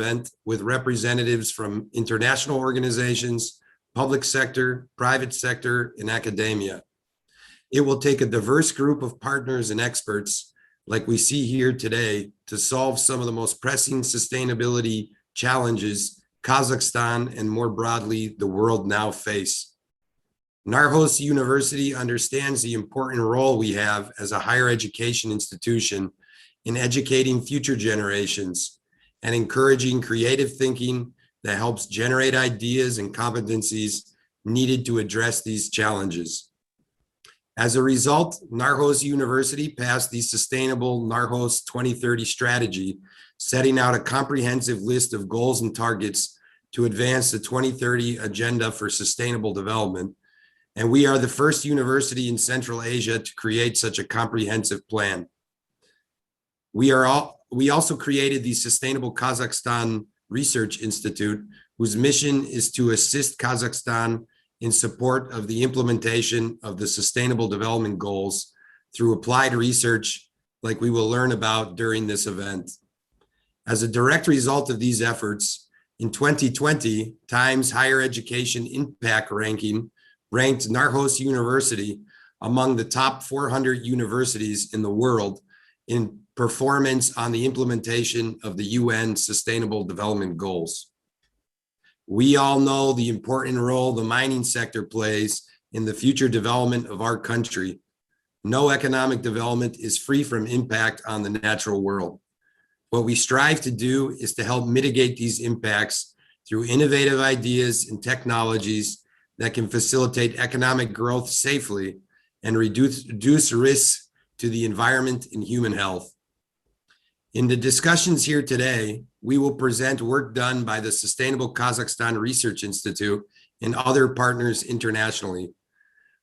event with representatives from international organizations, public sector, private sector, and academia. It will take a diverse group of partners and experts, like we see here today, to solve some of the most pressing sustainability challenges Kazakhstan and more broadly the world now face. Narhos University understands the important role we have as a higher education institution in educating future generations and encouraging creative thinking that helps generate ideas and competencies needed to address these challenges. As a result, Narhos University passed the Sustainable Narhos 2030 strategy, setting out a comprehensive list of goals and targets to advance the 2030 Agenda for Sustainable Development. And we are the first university in Central Asia to create such a comprehensive plan. We also created the Sustainable Kazakhstan Research Institute, whose mission is to assist Kazakhstan in support of the implementation of the Sustainable Development Goals through applied research, like we will learn about during this event. As a direct result of these efforts, in 2020, Times Higher Education Impact Ranking ranked Narhos University among the top 400 universities in the world in performance on the implementation of the UN Sustainable Development Goals. We all know the important role the mining sector plays in the future development of our country. No economic development is free from impact on the natural world. What we strive to do is to help mitigate these impacts through innovative ideas and technologies that can facilitate economic growth safely and reduce risks to the environment and human health. In the discussions here today, we will present work done by the Sustainable Kazakhstan Research Institute and other partners internationally.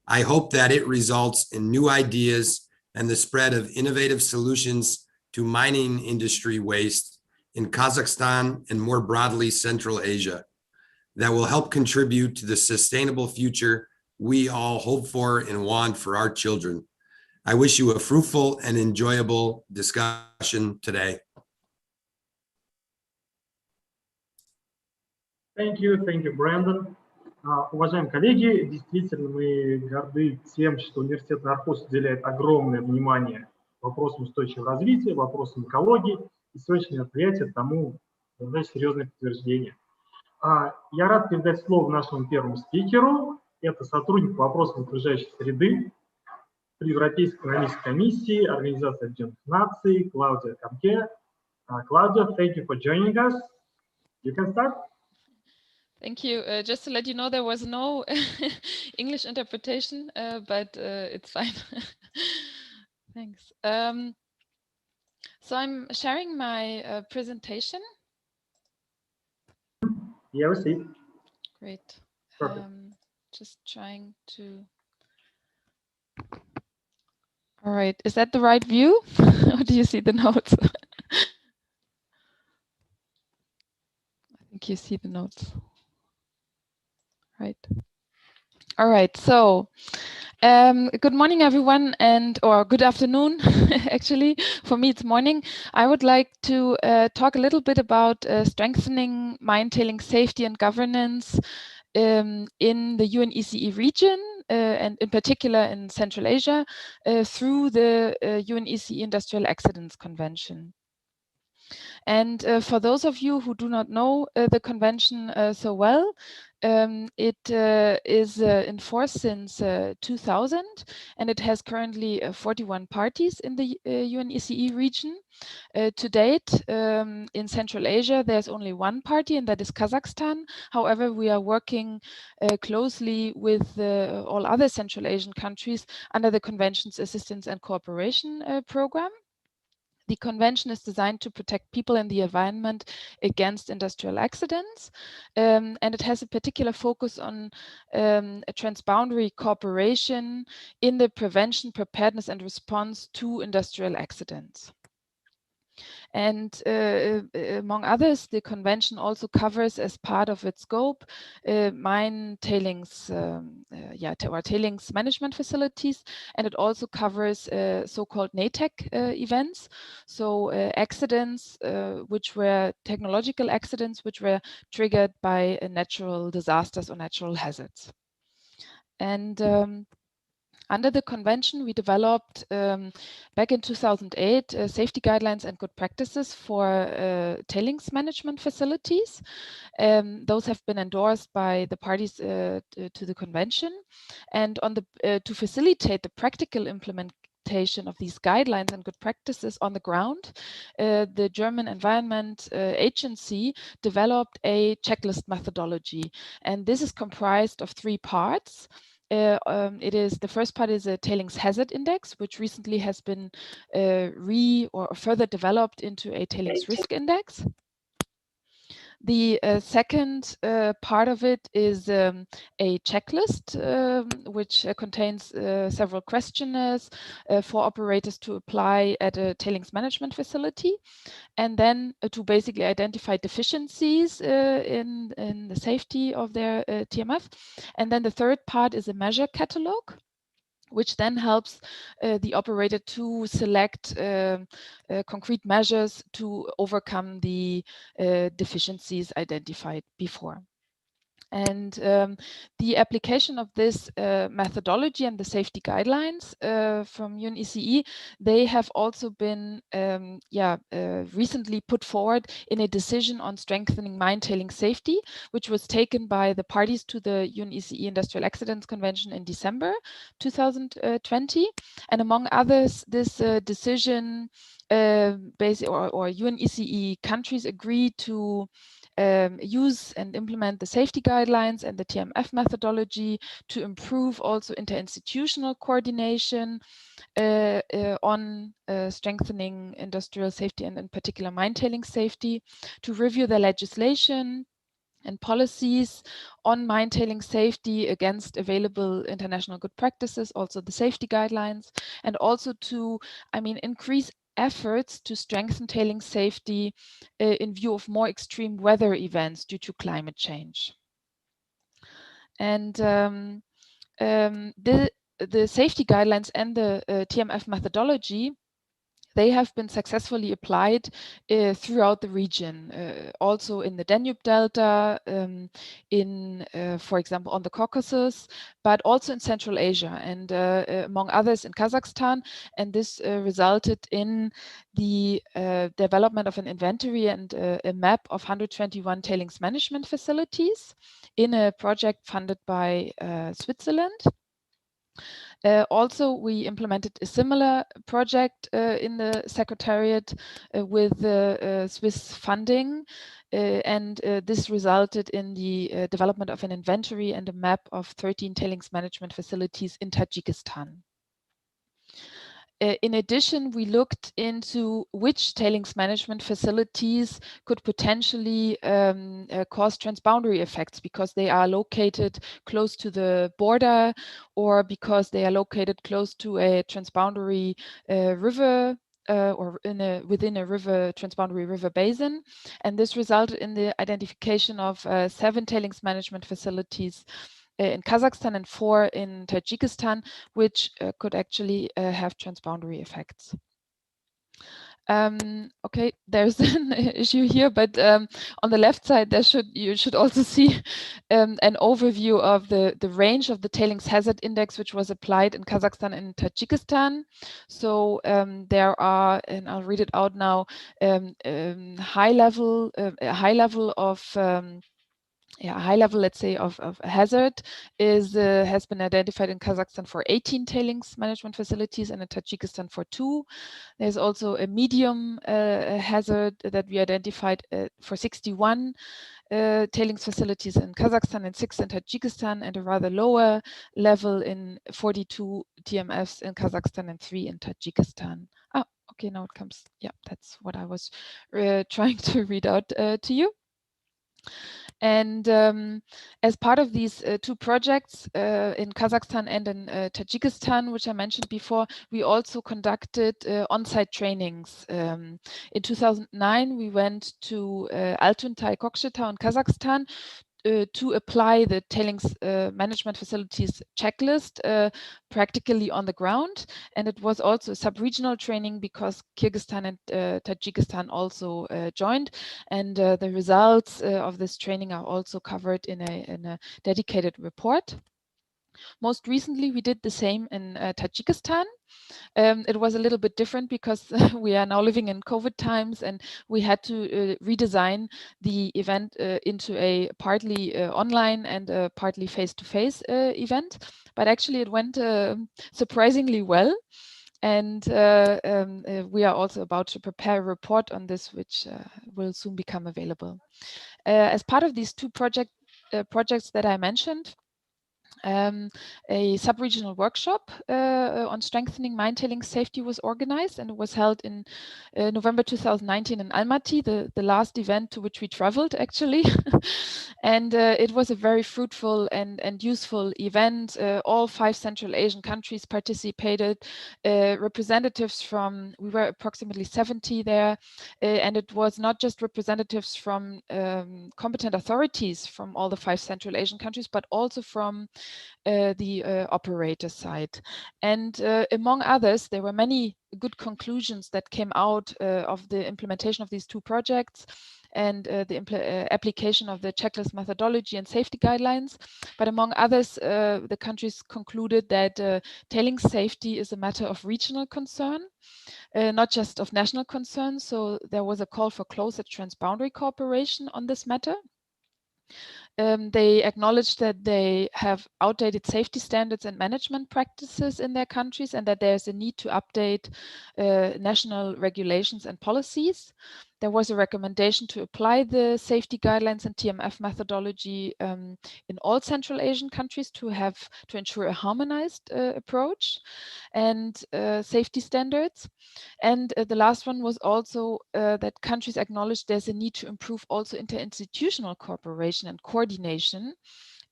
I hope that it results in new ideas and the spread of innovative solutions to mining industry waste in Kazakhstan and more broadly Central Asia that will help contribute to the sustainable future we all hope for and want for our children. I wish you a fruitful and enjoyable discussion today. Thank you, Brandon. Уважаемые коллеги, действительно мы горды тем, что университет Нархос уделяет огромное внимание вопросам устойчивого развития, вопросам экологии, и сегодняшнее мероприятие тому дает серьезное подтверждение. Я рад передать слово нашему первому спикеру. Это сотрудник по вопросам окружающей среды при Европейской экономической комиссии, Организации Объединенных Наций, Клаудия Камке. Claudia, thank you for joining us. You can start. Thank you. Just to let you know, there was no English interpretation, but it's fine. Thanks. So I'm sharing my presentation. Yeah, we see. Great. Just trying to. All right. Is that the right view? Or do you see the notes? I think you see the notes. Right. All right. So good morning, everyone, or good afternoon, actually. For me, it's morning. I would like to talk a little bit about strengthening mine tailing safety and governance in the UNECE region, and in particular in Central Asia, through the UNECE Industrial Accidents Convention. And for those of you who do not know the convention so well, it is in force since 2000, and it has currently 41 parties in the UNECE region. To date, in Central Asia, there's only one party, and that is Kazakhstan. However, we are working closely with all other Central Asian countries under the Convention's Assistance and Cooperation Program. The convention is designed to protect people and the environment against industrial accidents, and it has a particular focus on a transboundary cooperation in the prevention, preparedness, and response to industrial accidents. And among others, the convention also covers, as part of its scope, mine tailings, or tailings management facilities, and it also covers so-called NATEC events, so accidents which were technological accidents which were triggered by natural disasters or natural hazards. And under the convention, we developed back in 2008 safety guidelines and good practices for tailings management facilities. Those have been endorsed by the parties to the convention, and on the to facilitate the practical implementation of these guidelines and good practices on the ground, the German Environment Agency developed a checklist methodology, and this is comprised of 3 parts. The first part is a tailings hazard index, which recently has been or further developed into a tailings risk index. The second part of it is a checklist, which contains several questionnaires for operators to apply at a tailings management facility, and then to basically identify deficiencies in the safety of their TMF. And then the third part is a measure catalog, which then helps the operator to select concrete measures to overcome the deficiencies identified before. And the application of this methodology and the safety guidelines from UNECE, they have also been recently put forward in a decision on strengthening mine tailing safety, which was taken by the parties to the UNECE Industrial Accidents Convention in December 2020. And among others, this decision or UNECE countries agreed to use and implement the safety guidelines and the TMF methodology to improve also interinstitutional coordination on strengthening industrial safety and in particular mine tailing safety, to review the legislation and policies on mine tailing safety against available international good practices, also the safety guidelines, and also to, increase efforts to strengthen tailing safety in view of more extreme weather events due to climate change. And the safety guidelines and the TMF methodology, they have been successfully applied throughout the region, also in the Danube Delta, for example, on the Caucasus, but also in Central Asia and among others in Kazakhstan. And this resulted in the development of an inventory and a map of 121 tailings management facilities in a project funded by Switzerland. Also, we implemented a similar project in the Secretariat with Swiss funding, and this resulted in the development of an inventory and a map of 13 tailings management facilities in Tajikistan. In addition, we looked into which tailings management facilities could potentially cause transboundary effects because they are located close to the border or because they are located close to a transboundary river or within a river, transboundary river basin. And this resulted in the identification of 7 tailings management facilities in Kazakhstan and 4 in Tajikistan, which could actually have transboundary effects. Okay, there's an issue here, but on the left side, you should also see an overview of the range of the tailings hazard index, which was applied in Kazakhstan and Tajikistan. So there are, and I'll read it out now, high level of high level, let's say, of hazard has been identified in Kazakhstan for 18 tailings management facilities and in Tajikistan for 2. There's also a medium hazard that we identified for 61 tailings facilities in Kazakhstan and 6 in Tajikistan, and a rather lower level in 42 TMFs in Kazakhstan and 3 in Tajikistan. Ah, okay, now it comes. Yeah, that's what I was trying to read out to you. And as part of these two projects in Kazakhstan and in Tajikistan, which I mentioned before, we also conducted on-site trainings. In 2009, we went to Altuntai town in Kazakhstan to apply the tailings management facilities checklist practically on the ground. And it was also a sub-regional training because Kyrgyzstan and Tajikistan also joined. And the results of this training are also covered in a dedicated report. Most recently, we did the same in Tajikistan. It was a little bit different because we are now living in COVID times and we had to redesign the event into a partly online and a partly face-to-face event. But actually it went surprisingly well. And we are also about to prepare a report on this, which will soon become available. As part of these two projects that I mentioned, a sub-regional workshop on strengthening Mindtailing safety was organized, and it was held in November 2019 in Almaty, the last event to which we traveled actually. And it was a very fruitful and useful event. All 5 Central Asian countries participated, representatives from, we were approximately 70 there, and it was not just representatives from competent authorities from all the 5 Central Asian countries, but also from the operator side. And among others, there were many good conclusions that came out of the implementation of these two projects and the application of the checklist methodology and safety guidelines. But among others, the countries concluded that tailing safety is a matter of regional concern, not just of national concern. So there was a call for closer transboundary cooperation on this matter. They acknowledged that they have outdated safety standards and management practices in their countries and that there's a need to update national regulations and policies. There was a recommendation to apply the safety guidelines and TMF methodology in all Central Asian countries to ensure a harmonized approach and safety standards. And the last one was also that countries acknowledged there's a need to improve also interinstitutional cooperation and coordination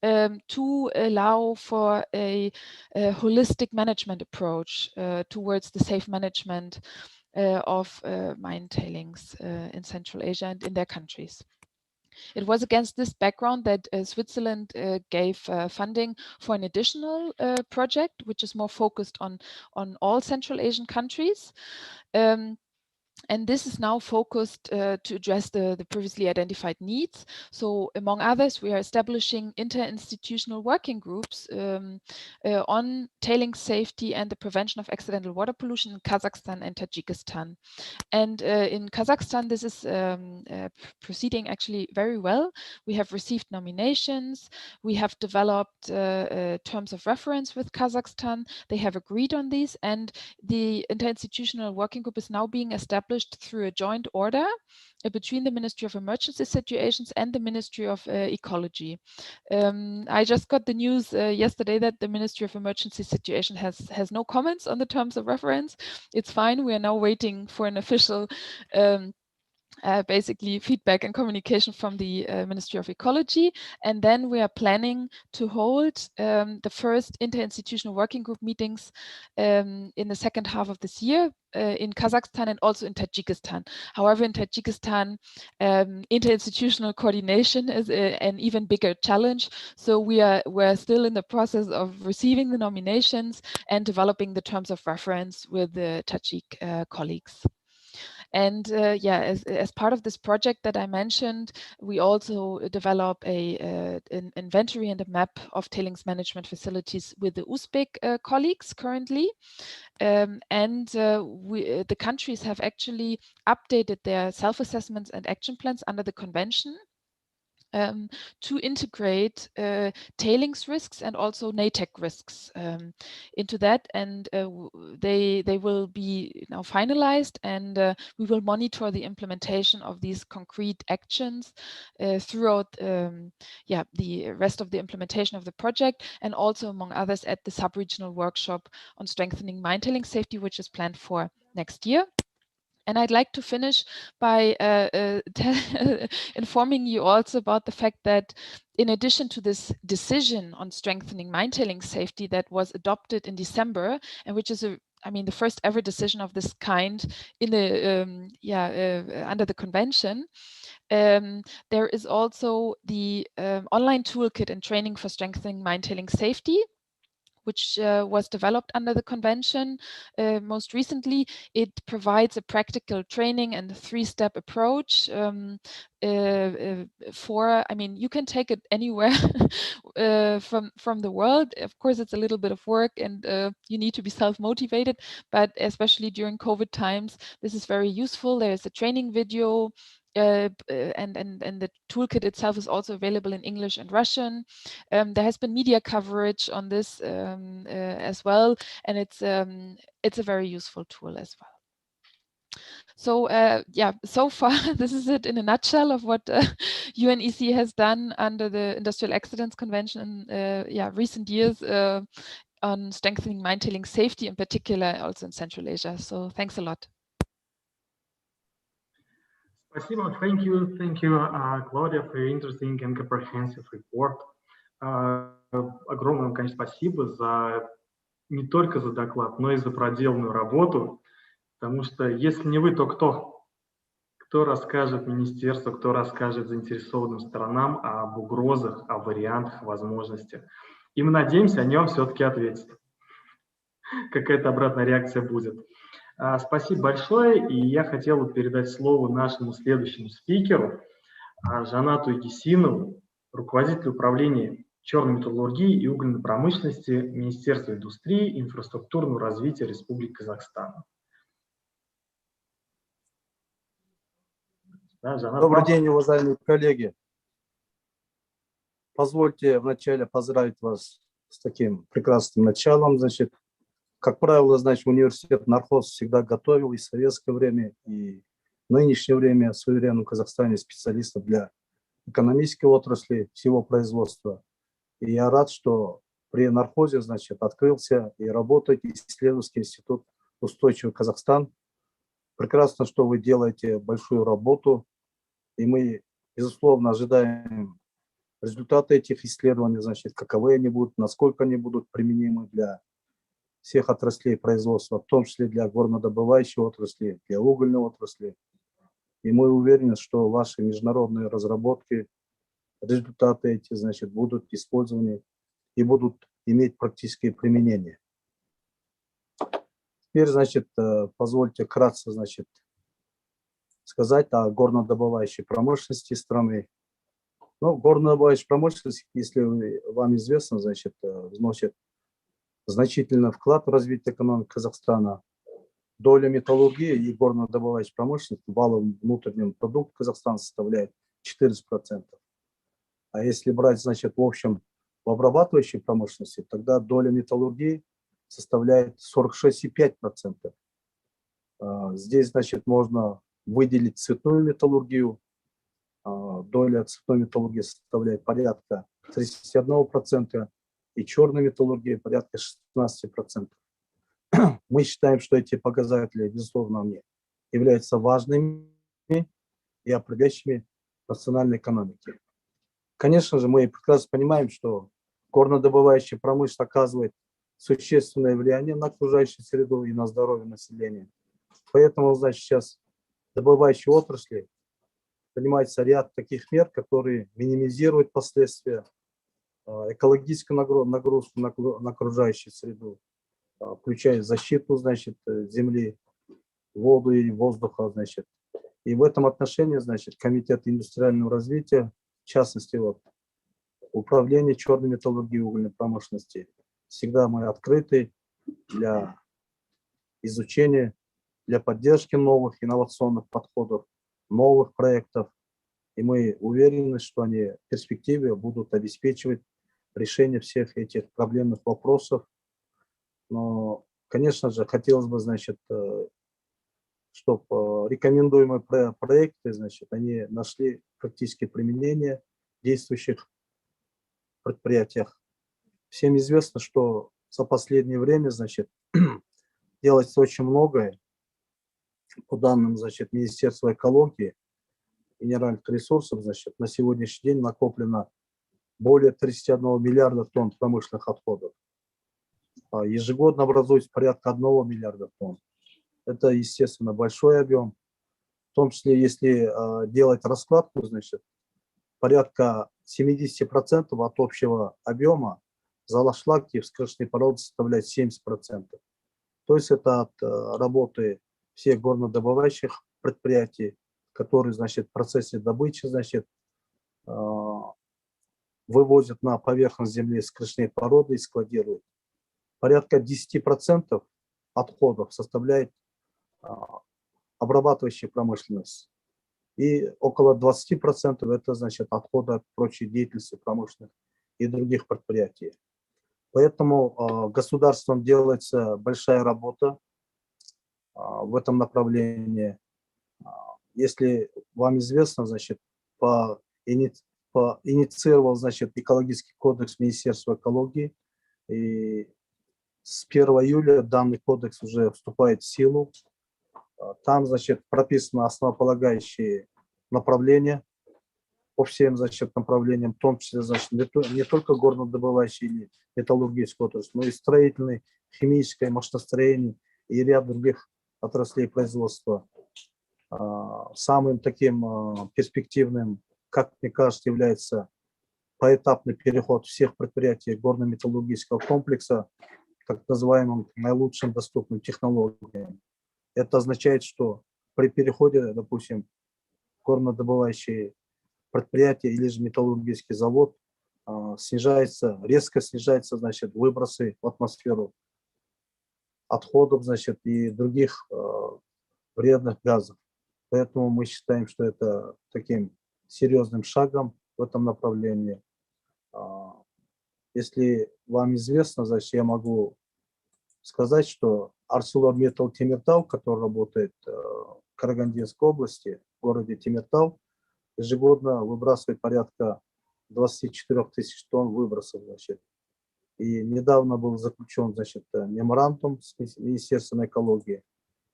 to allow for a holistic management approach towards the safe management of mine tailings in Central Asia and in their countries. It was against this background that Switzerland gave funding for an additional project, which is more focused on all Central Asian countries. And this is now focused to address the previously identified needs. So among others, we are establishing interinstitutional working groups on tailing safety and the prevention of accidental water pollution in Kazakhstan and Tajikistan. And in Kazakhstan, this is proceeding actually very well. We have received nominations. We have developed terms of reference with Kazakhstan. They have agreed on these, and the interinstitutional working group is now being established through a joint order between the Ministry of Emergency Situations and the Ministry of Ecology. I just got the news yesterday that the Ministry of Emergency Situation has no comments on the terms of reference. It's fine. We are now waiting for an official basically feedback and communication from the Ministry of Ecology. And then we are planning to hold the first interinstitutional working group meetings in the second half of this year in Kazakhstan and also in Tajikistan. However, in Tajikistan, interinstitutional coordination is an even bigger challenge. So we're still in the process of receiving the nominations and developing the terms of reference with the Tajik colleagues. And yeah, as part of this project that I mentioned, we also develop an inventory and a map of tailings management facilities with the Uzbek colleagues currently. The countries have actually updated their self-assessments and action plans under the convention to integrate tailings risks and also NATEC risks into that, and they will be now finalized, and we will monitor the implementation of these concrete actions throughout the rest of the implementation of the project, and also among others at the sub-regional workshop on strengthening mine tailing safety, which is planned for next year. And I'd like to finish by informing you also about the fact that in addition to this decision on strengthening Mindtailing safety that was adopted in December, and which is the first ever decision of this kind in the under the convention, there is also the online toolkit and training for strengthening Mindtailing safety, which was developed under the convention. Most recently, it provides a practical training and a 3-step approach you can take it anywhere from the world. Of course, it's a little bit of work and you need to be self-motivated, but especially during COVID times, this is very useful. There's a training video, and the toolkit itself is also available in English and Russian. There has been media coverage on this as well, and it's a very useful tool as well. So so far this is it in a nutshell of what UNEC has done under the Industrial Accidents Convention in recent years on strengthening Mindtailing safety, in particular also in Central Asia. So thanks a lot. Спасибо. Thank you, Claudia, for your interesting and comprehensive report. Огромное, конечно, спасибо не только за доклад, но и за проделанную работу, потому что если не вы, то кто? Кто расскажет министерству, кто расскажет заинтересованным сторонам об угрозах, о вариантах, возможностях? И мы надеемся, они вам все-таки ответят. Какая-то обратная реакция будет. Спасибо большое, и я хотел бы передать слово нашему следующему спикеру, Жанату Егесинову, руководителю управления черной металлургии и угольной промышленности Министерства индустрии и инфраструктурного развития Республики Казахстан. Да, Жанат, Добрый день, уважаемые коллеги. Позвольте вначале поздравить вас с таким прекрасным началом. Значит, как правило, университет Нархоз всегда готовил и в советское время, и в нынешнее время в суверенном Казахстане специалистов для экономической отрасли всего производства. И я рад, что при Нархозе, открылся и работает исследовательский институт «Устойчивый Казахстан». Прекрасно, что вы делаете большую работу, и мы, безусловно, ожидаем результаты этих исследований, каковы они будут, насколько они будут применимы для всех отраслей производства, в том числе для горнодобывающей отрасли, для угольной отрасли. И мы уверены, что ваши международные разработки, результаты эти, будут использованы и будут иметь практическое применение. Теперь, позвольте кратко, сказать о горнодобывающей промышленности страны. Ну, горнодобывающая промышленность, если вам известно, вносит значительный вклад в развитие экономики Казахстана. Доля металлургии и горнодобывающей промышленности в валовом внутреннем продукте Казахстана составляет 14%. А если брать, в общем, в обрабатывающей промышленности, тогда доля металлургии составляет 46,5%. Здесь, можно выделить цветную металлургию. Доля цветной металлургии составляет порядка 31%, и черной металлургии порядка 16%. Мы считаем, что эти показатели, безусловно, являются важными и определяющими национальной экономики. Конечно же, мы прекрасно понимаем, что горнодобывающая промышленность оказывает существенное влияние на окружающую среду и на здоровье населения. Поэтому, сейчас в добывающей отрасли принимается ряд таких мер, которые минимизируют последствия, экологическую нагрузку на окружающую среду, включая защиту, земли, воду и воздуха, И в этом отношении, Комитет индустриального развития, в частности, Управление черной металлургии и угольной промышленности, всегда мы открыты для изучения, для поддержки новых инновационных подходов, новых проектов. И мы уверены, что они в перспективе будут обеспечивать решение всех этих проблемных вопросов. Но, конечно же, хотелось бы, чтобы рекомендуемые проекты, они нашли практическое применение в действующих предприятиях. Всем известно, что за последнее время, делается очень многое по данным, значит, Министерства экологии, минеральных ресурсов, значит, на сегодняшний день накоплено более 31 миллиарда тонн промышленных отходов. Ежегодно образуется порядка 1 миллиарда тонн. Это, естественно, большой объем. В том числе, если делать раскладку, значит, порядка 70% от общего объема залошлаги вскрышенной породы составляет 70%. То есть это от работы всех горнодобывающих предприятий, которые, значит, в процессе добычи, значит, вывозят на поверхность земли вскрышенные породы и складируют. Порядка 10% отходов составляет обрабатывающая промышленность. И около 20% это, значит, отходы от прочей деятельности промышленных и других предприятий. Поэтому государством делается большая работа в этом направлении. Если вам известно, значит, инициировал, значит, экологический кодекс Министерства экологии, и с 1 июля данный кодекс уже вступает в силу. Там, значит, прописаны основополагающие направления по всем, значит, направлениям, в том числе, значит, не только горнодобывающие или металлургическую отрасль, но и строительный, химическое, машиностроение и ряд других отраслей производства. Самым таким перспективным, как мне кажется, является поэтапный переход всех предприятий горно-металлургического комплекса к так называемым наилучшим доступным технологиям. Это означает, что при переходе, допустим, горнодобывающие предприятия или же металлургический завод резко снижается, значит, выбросы в атмосферу отходов, значит, и других вредных газов. Поэтому мы считаем, что это таким серьезным шагом в этом направлении. Если вам известно, значит, я могу сказать, что ArcelorMittal Темиртау, который работает в Карагандинской области, в городе Темиртау, ежегодно выбрасывает порядка 24 тысяч тонн выбросов, значит. И недавно был заключен, значит, меморандум с Министерством экологии,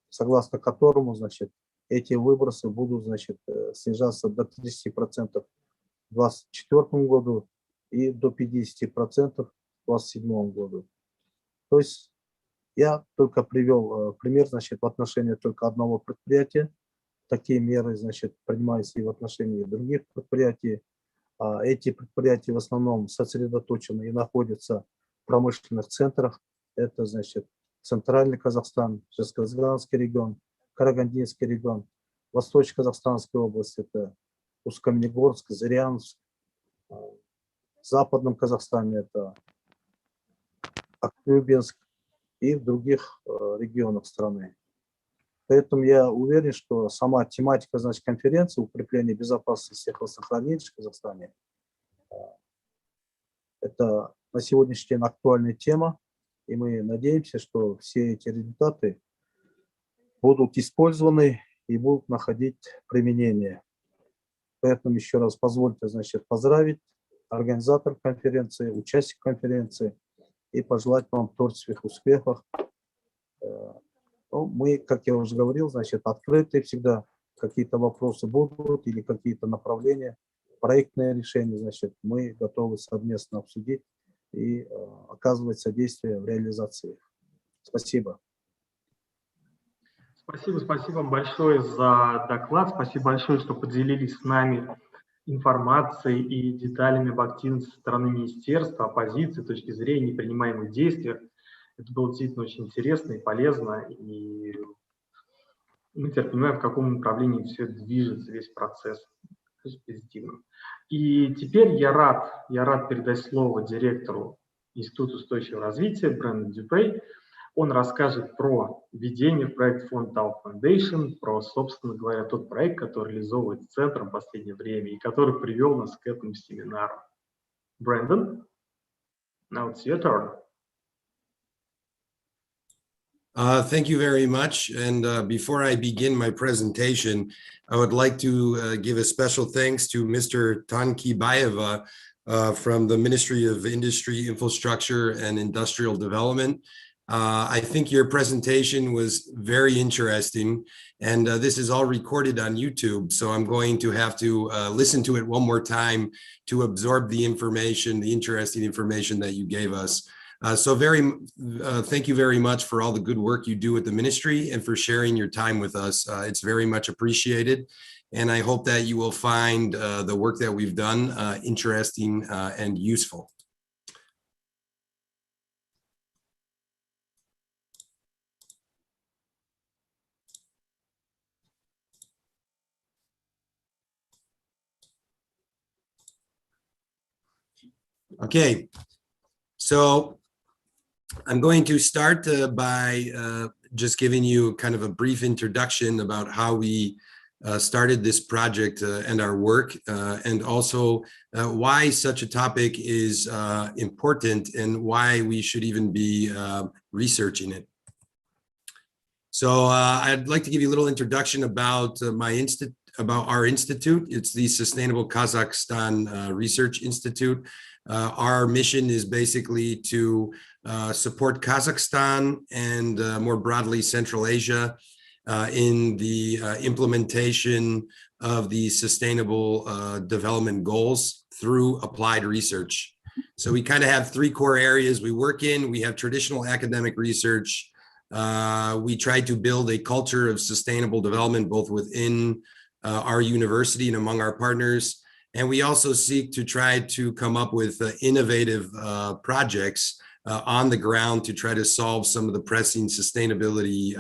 согласно которому, значит, эти выбросы будут, значит, снижаться до 30% в 2024 году и до 50% в 2027 году. То есть я только привел пример, значит, в отношении только одного предприятия. Такие меры, значит, принимаются и в отношении других предприятий. Эти предприятия в основном сосредоточены и находятся в промышленных центрах. Это, значит, Центральный Казахстан, Жезказганский регион, Карагандинский регион, Восточно-Казахстанская область, это Усть-Каменогорск, Зыряновск. В Западном Казахстане это Актюбинск и в других регионах страны. Поэтому я уверен, что сама тематика, значит, конференции укрепления безопасности сахарохранения в Казахстане это на сегодняшний день актуальная тема, и мы надеемся, что все эти результаты будут использованы и будут находить применение. Поэтому еще раз позвольте, значит, поздравить организаторов конференции, участников конференции и пожелать вам творческих успехов. Ну, мы, как я уже говорил, значит, открыты всегда. Какие-то вопросы будут или какие-то направления, проектные решения, значит, мы готовы совместно обсудить и оказывать содействие в реализации их. Спасибо. Спасибо вам большое за доклад. Спасибо большое, что поделились с нами информацией и деталями об активности со стороны министерства, оппозиции, точки зрения, принимаемых действий. Это было действительно очень интересно и полезно, и мы теперь понимаем, в каком направлении все движется, весь процесс. Позитивно. И теперь я рад передать слово директору Института устойчивого развития Брэндону Дюпрей. Он расскажет про введение в проект фонд Dow Foundation, про, собственно говоря, тот проект, который реализовывает Центром в последнее время и который привел нас к этому семинару. Брэндон, now it's your turn. Thank you very much. And before I begin my presentation, I would like to give a special thanks to Mr. Tankibayeva from the Ministry of Industry, Infrastructure, and Industrial Development. I think your presentation was very interesting, and this is all recorded on YouTube, so I'm going to have to listen to it one more time to absorb the information, the interesting information that you gave us. Thank you very much for all the good work you do with the ministry and for sharing your time with us. It's very much appreciated, and I hope that you will find the work that we've done interesting and useful. Okay, so I'm going to start by just giving you kind of a brief introduction about how we started this project and our work, and also why such a topic is important and why we should even be researching it. So I'd like to give you a little introduction about our institute. It's the Sustainable Kazakhstan Research Institute. Our mission is basically to support Kazakhstan and more broadly Central Asia in the implementation of the Sustainable Development Goals through applied research. So we kind of have three core areas we work in. We have traditional academic research. We try to build a culture of sustainable development both within our university and among our partners. And we also seek to try to come up with innovative projects on the ground to try to solve some of the pressing sustainability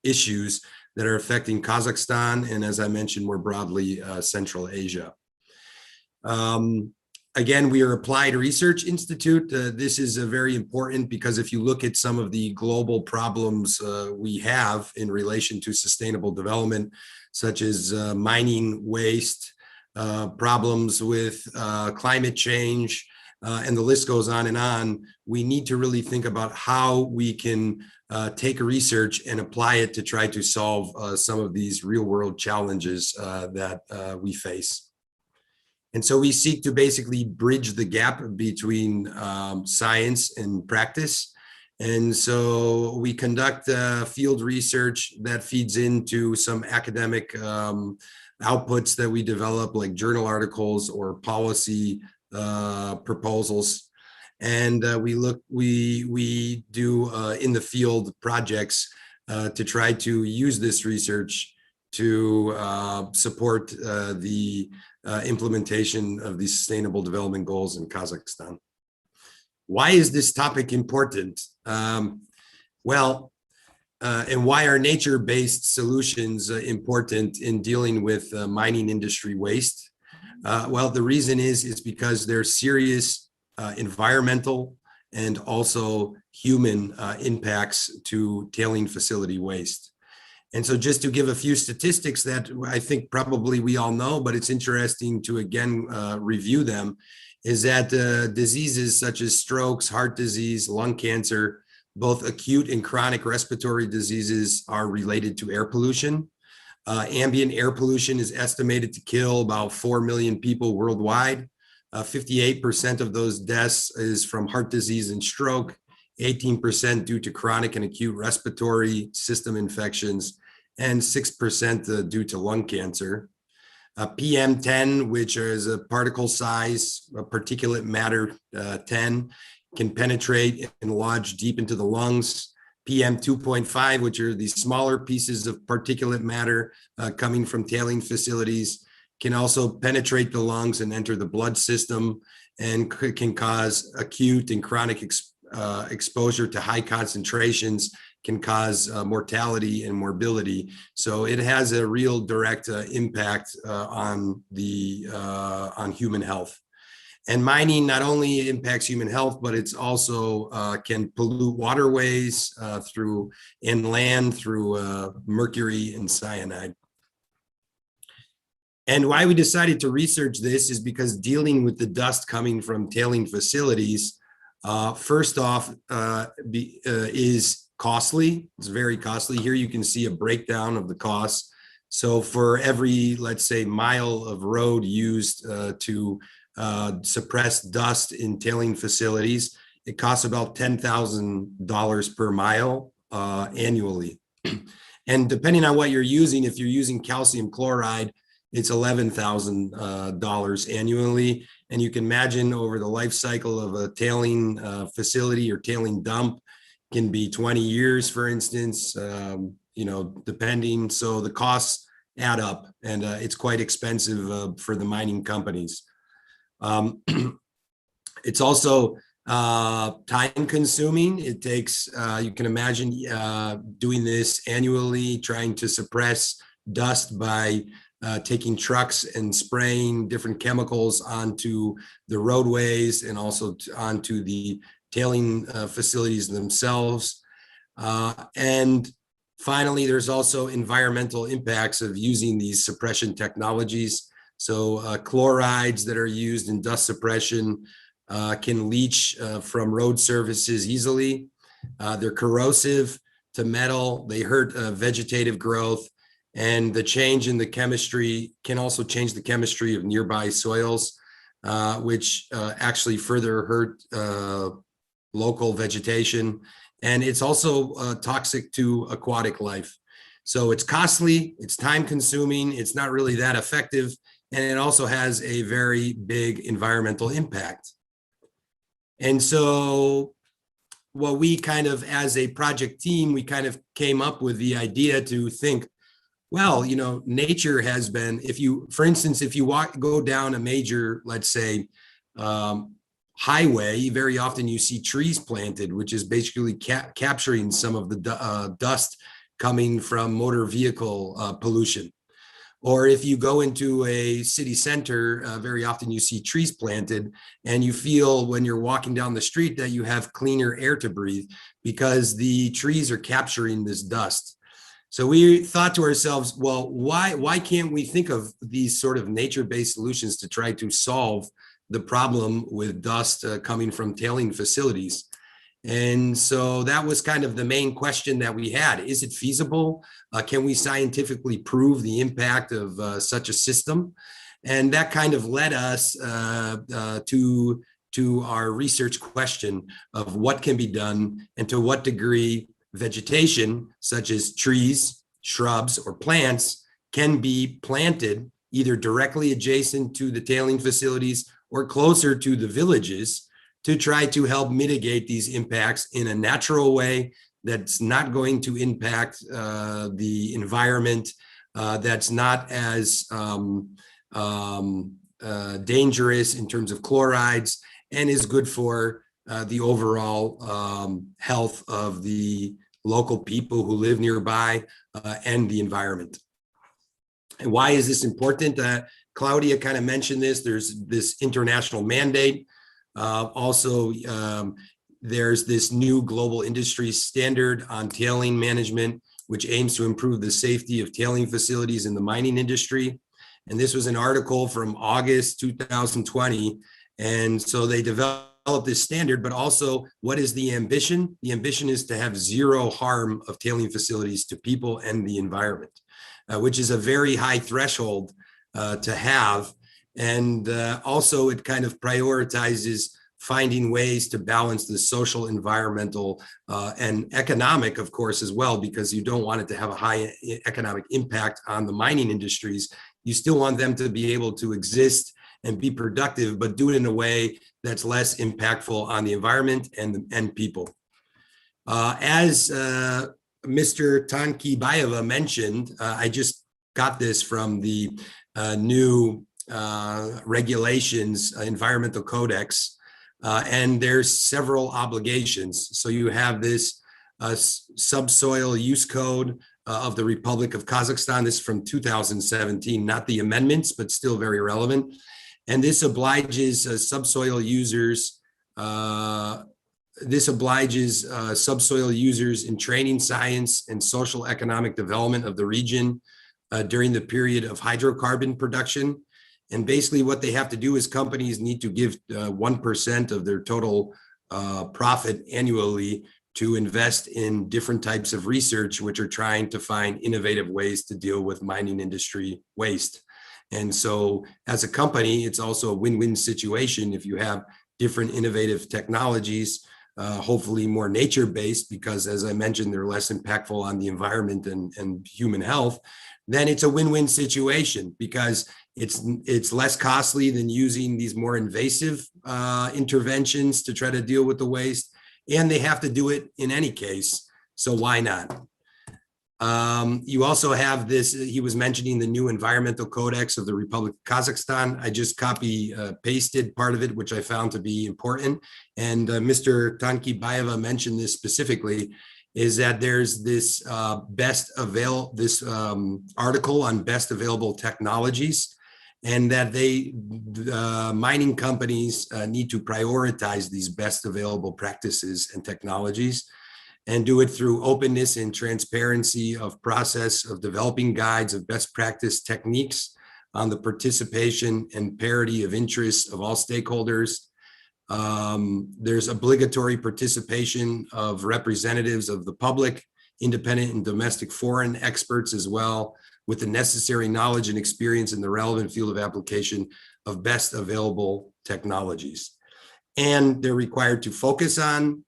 issues that are affecting Kazakhstan and, as I mentioned, more broadly, Central Asia. Again, we are Applied Research Institute. This is very important because if you look at some of the global problems we have in relation to sustainable development, such as mining waste, problems with climate change, and the list goes on, we need to really think about how we can take research and apply it to try to solve some of these real world challenges that we face. And so we seek to basically bridge the gap between science and practice. And so we conduct field research that feeds into some academic outputs that we develop, like journal articles or policy proposals. And we do in the field projects to try to use this research to support the implementation of the Sustainable Development Goals in Kazakhstan. Why is this topic important? And why are nature-based solutions important in dealing with mining industry waste? Well, the reason is because there's serious environmental and also human impacts to tailing facility waste. And so just to give a few statistics that I think probably we all know, but it's interesting to again review them, is that diseases such as strokes, heart disease, lung cancer, both acute and chronic respiratory diseases are related to air pollution. Ambient air pollution is estimated to kill about 4 million people worldwide. 58% of those deaths is from heart disease and stroke, 18% due to chronic and acute respiratory system infections, and 6% due to lung cancer. PM10, which is a particle size, a particulate matter 10, can penetrate and lodge deep into the lungs. PM 2.5, which are these smaller pieces of particulate matter coming from tailing facilities, can also penetrate the lungs and enter the blood system and can cause acute and chronic exposure to high concentrations, can cause mortality and morbidity. So it has a real direct impact on human health. And mining not only impacts human health, but it's also can pollute waterways through inland through mercury and cyanide. And why we decided to research this is because dealing with the dust coming from tailing facilities, first off, is costly. It's very costly. Here you can see a breakdown of the costs. So for every, let's say, mile of road used to suppress dust in tailing facilities, It costs about $10,000 per mile annually. And depending on what you're using, if you're using calcium chloride, it's $11,000 annually. And you can imagine over the life cycle of a tailing facility or tailing dump can be 20 years, for instance, depending. So the costs add up, and it's quite expensive for the mining companies. It's also time consuming. It takes, you can imagine doing this annually, trying to suppress dust by taking trucks and spraying different chemicals onto the roadways and also onto the tailing facilities themselves. And finally, there's also environmental impacts of using these suppression technologies. So chlorides that are used in dust suppression can leach from road surfaces easily. They're corrosive to metal. They hurt vegetative growth. And the change in the chemistry can also change the chemistry of nearby soils, which actually further hurt local vegetation. And it's also toxic to aquatic life. So it's costly, it's time consuming, it's not really that effective, and it also has a very big environmental impact. And so what we kind of, as a project team, we kind of came up with the idea to think, well, nature has been, for instance, if you go down a major, let's say, highway, very often you see trees planted, which is basically capturing some of the dust coming from motor vehicle pollution. Or if you go into a city center, very often you see trees planted, and you feel when you're walking down the street that you have cleaner air to breathe because the trees are capturing this dust. So we thought to ourselves, well, why can't we think of these sort of nature-based solutions to try to solve the problem with dust coming from tailing facilities? And so that was kind of the main question that we had. Is it feasible? Can we scientifically prove the impact of such a system? And that kind of led us to our research question of what can be done and to what degree vegetation, such as trees, shrubs, or plants, can be planted either directly adjacent to the tailing facilities or closer to the villages to try to help mitigate these impacts in a natural way that's not going to impact the environment, that's not as dangerous in terms of chlorides, and is good for the overall health of the local people who live nearby and the environment. And why is this important? Claudia kind of mentioned this. There's this international mandate. Also, there's this new global industry standard on tailing management, which aims to improve the safety of tailing facilities in the mining industry. And this was an article from August 2020. And so they developed this standard, but also what is the ambition? The ambition is to have zero harm of tailing facilities to people and the environment, which is a very high threshold to have. And also it kind of prioritizes finding ways to balance the social, environmental, and economic, of course, as well, because you don't want it to have a high economic impact on the mining industries. You still want them to be able to exist and be productive, but do it in a way that's less impactful on the environment and people. As Mr. Tankibayeva mentioned, I just got this from the new regulations, environmental codex, and there's several obligations. So you have this subsoil use code of the Republic of Kazakhstan. This is from 2017, not the amendments, but still very relevant. And this obliges subsoil users. This obliges subsoil users in training science and social economic development of the region during the period of hydrocarbon production. And basically what they have to do is companies need to give 1% of their total profit annually to invest in different types of research, which are trying to find innovative ways to deal with mining industry waste. And so as a company, it's also a win-win situation if you have different innovative technologies hopefully more nature-based, because as I mentioned, they're less impactful on the environment and human health, then it's a win-win situation, because it's less costly than using these more invasive interventions to try to deal with the waste, and they have to do it in any case. So why not? You also have this, he was mentioning the new environmental codex of the Republic of Kazakhstan. I just copy pasted part of it, which I found to be important. And Mr. Tankibayeva mentioned this specifically, is that there's this article on best available technologies, and that mining companies need to prioritize these best available practices and technologies, and do it through openness and transparency of process of developing guides of best practice techniques on the participation and parity of interests of all stakeholders. There's obligatory participation of representatives of the public, independent and domestic foreign experts as well, with the necessary knowledge and experience in the relevant field of application of best available technologies. And they're required to focus on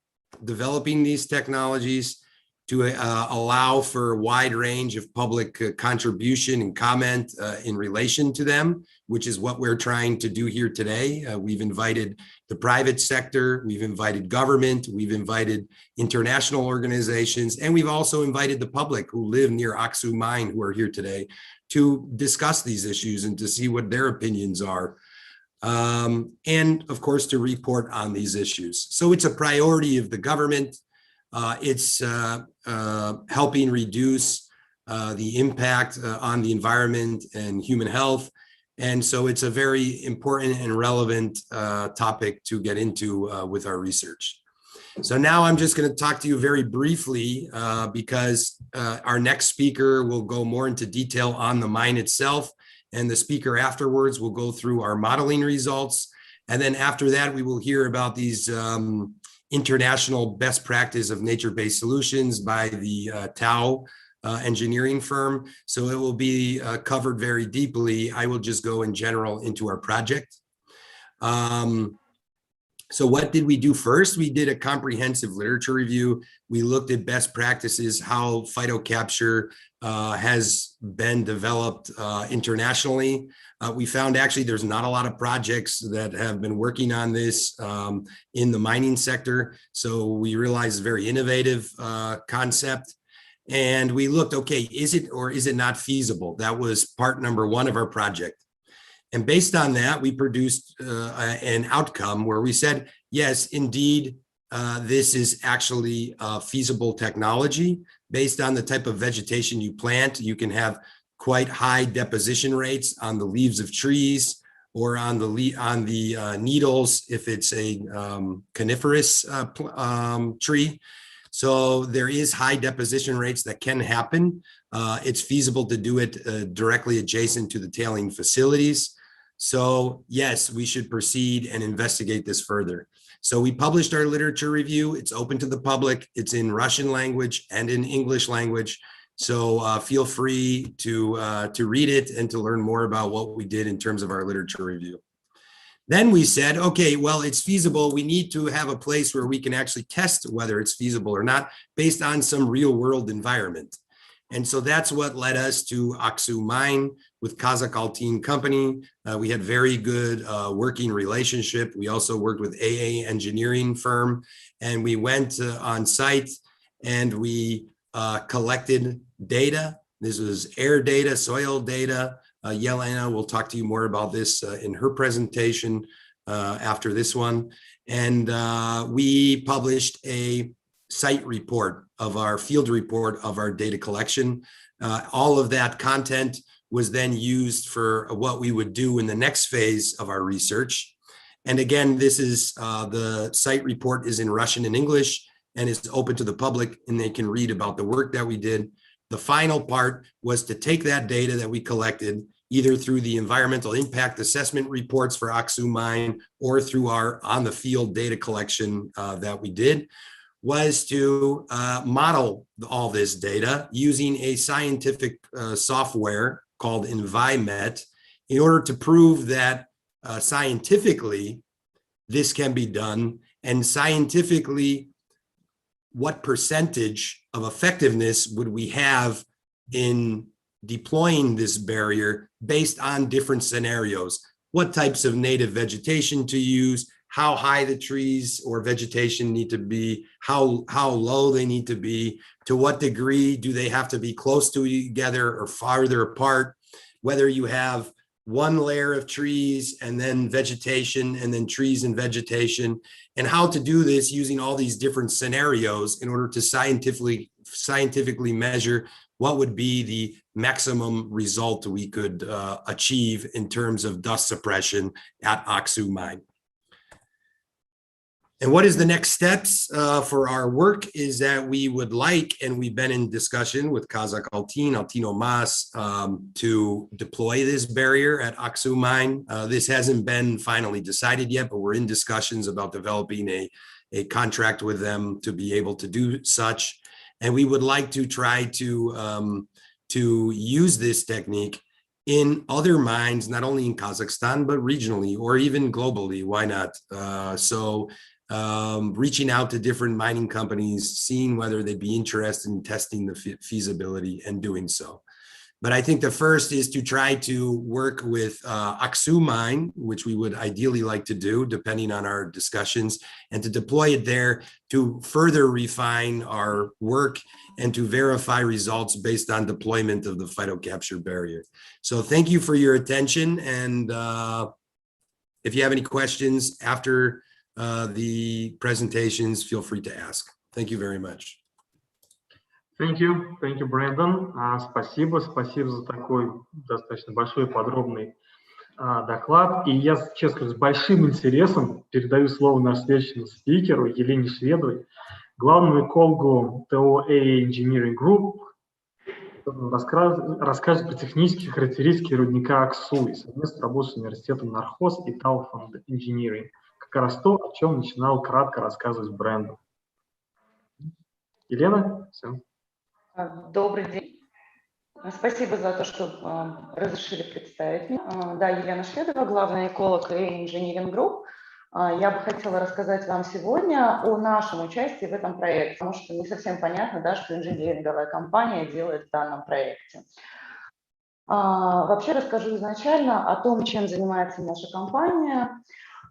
developing these technologies, to allow for a wide range of public contribution and comment in relation to them, which is what we're trying to do here today. We've invited the private sector, we've invited government, we've invited international organizations, and we've also invited the public who live near Aksu mine, who are here today, to discuss these issues and to see what their opinions are. And of course, to report on these issues. So it's a priority of the government. It's helping reduce the impact on the environment and human health. And so it's a very important and relevant topic to get into with our research. So now I'm just going to talk to you very briefly because our next speaker will go more into detail on the mine itself. And the speaker afterwards will go through our modeling results. And then after that, we will hear about these international best practice of nature-based solutions by the Tao engineering firm. So it will be covered very deeply. I will just go in general into our project. So what did we do first? We did a comprehensive literature review. We looked at best practices, how phytocapture has been developed internationally. We found actually there's not a lot of projects that have been working on this in the mining sector. So we realized a very innovative concept. And we looked, okay, is it or is it not feasible? That was part number one of our project. And based on that, we produced an outcome where we said, yes, indeed, this is actually a feasible technology. Based on the type of vegetation you plant, you can have quite high deposition rates on the leaves of trees or on the needles if it's a coniferous tree. So there is high deposition rates that can happen. It's feasible to do it directly adjacent to the tailing facilities. So yes, we should proceed and investigate this further. So we published our literature review. It's open to the public. It's in Russian language and in English language. So feel free to read it and to learn more about what we did in terms of our literature review. Then we said, okay, well, it's feasible. We need to have a place where we can actually test whether it's feasible or not based on some real world environment. And so that's what led us to Aksu mine with Kazakh Altin company. We had very good working relationship. We also worked with AA engineering firm, and we went on site and we collected data. This was air data, soil data. Yelena will talk to you more about this in her presentation after this one. And we published a site report of our field report of our data collection. All of that content was then used for what we would do in the next phase of our research. And again, this is the site report is in Russian and English and is open to the public, and they can read about the work that we did. The final part was to take that data that we collected, either through the environmental impact assessment reports for Aksu mine or through our on the field data collection that we did, was to model all this data using a scientific software called Envimet in order to prove that scientifically this can be done and scientifically, what percentage of effectiveness would we have in deploying this barrier based on different scenarios? What types of native vegetation to use, how high the trees or vegetation need to be, how low they need to be, to what degree do they have to be close to together or farther apart, whether you have one layer of trees and then vegetation and then trees and vegetation, and how to do this using all these different scenarios in order to scientifically measure what would be the maximum result we could achieve in terms of dust suppression at Aksu mine. And what is the next steps for our work is that we would like, and we've been in discussion with Kazakh Altino Mas to deploy this barrier at Aksu mine. This hasn't been finally decided yet, but we're in discussions about developing a contract with them to be able to do such. And we would like to try to use this technique in other mines, not only in Kazakhstan, but regionally or even globally. Why not? Reaching out to different mining companies, seeing whether they'd be interested in testing the feasibility and doing so. But I think the first is to try to work with Aksu mine, which we would ideally like to do, depending on our discussions, and to deploy it there to further refine our work and to verify results based on deployment of the phytocapture barrier. So thank you for your attention. And if you have any questions after the presentations, feel free to ask. Thank you very much. Thank you, Brandon. Спасибо за такой достаточно большой и подробный доклад. И я, честно скажу, с большим интересом передаю слово нашему следующему спикеру Елене Шведовой, главному экологу ТО Engineering Group, расскажет про технические характеристики рудника Аксу и совместно работу с университетом Нархоз и Tailings Engineering. Как раз то, о чем начинал кратко рассказывать Брэндон. Елена, все. Добрый день. Спасибо за то, что разрешили представить меня. Да, Елена Шведова, главный эколог Engineering Group. Я бы хотела рассказать вам сегодня о нашем участии в этом проекте, потому что не совсем понятно, да, что инженеринговая компания делает в данном проекте. Вообще расскажу изначально о том, чем занимается наша компания.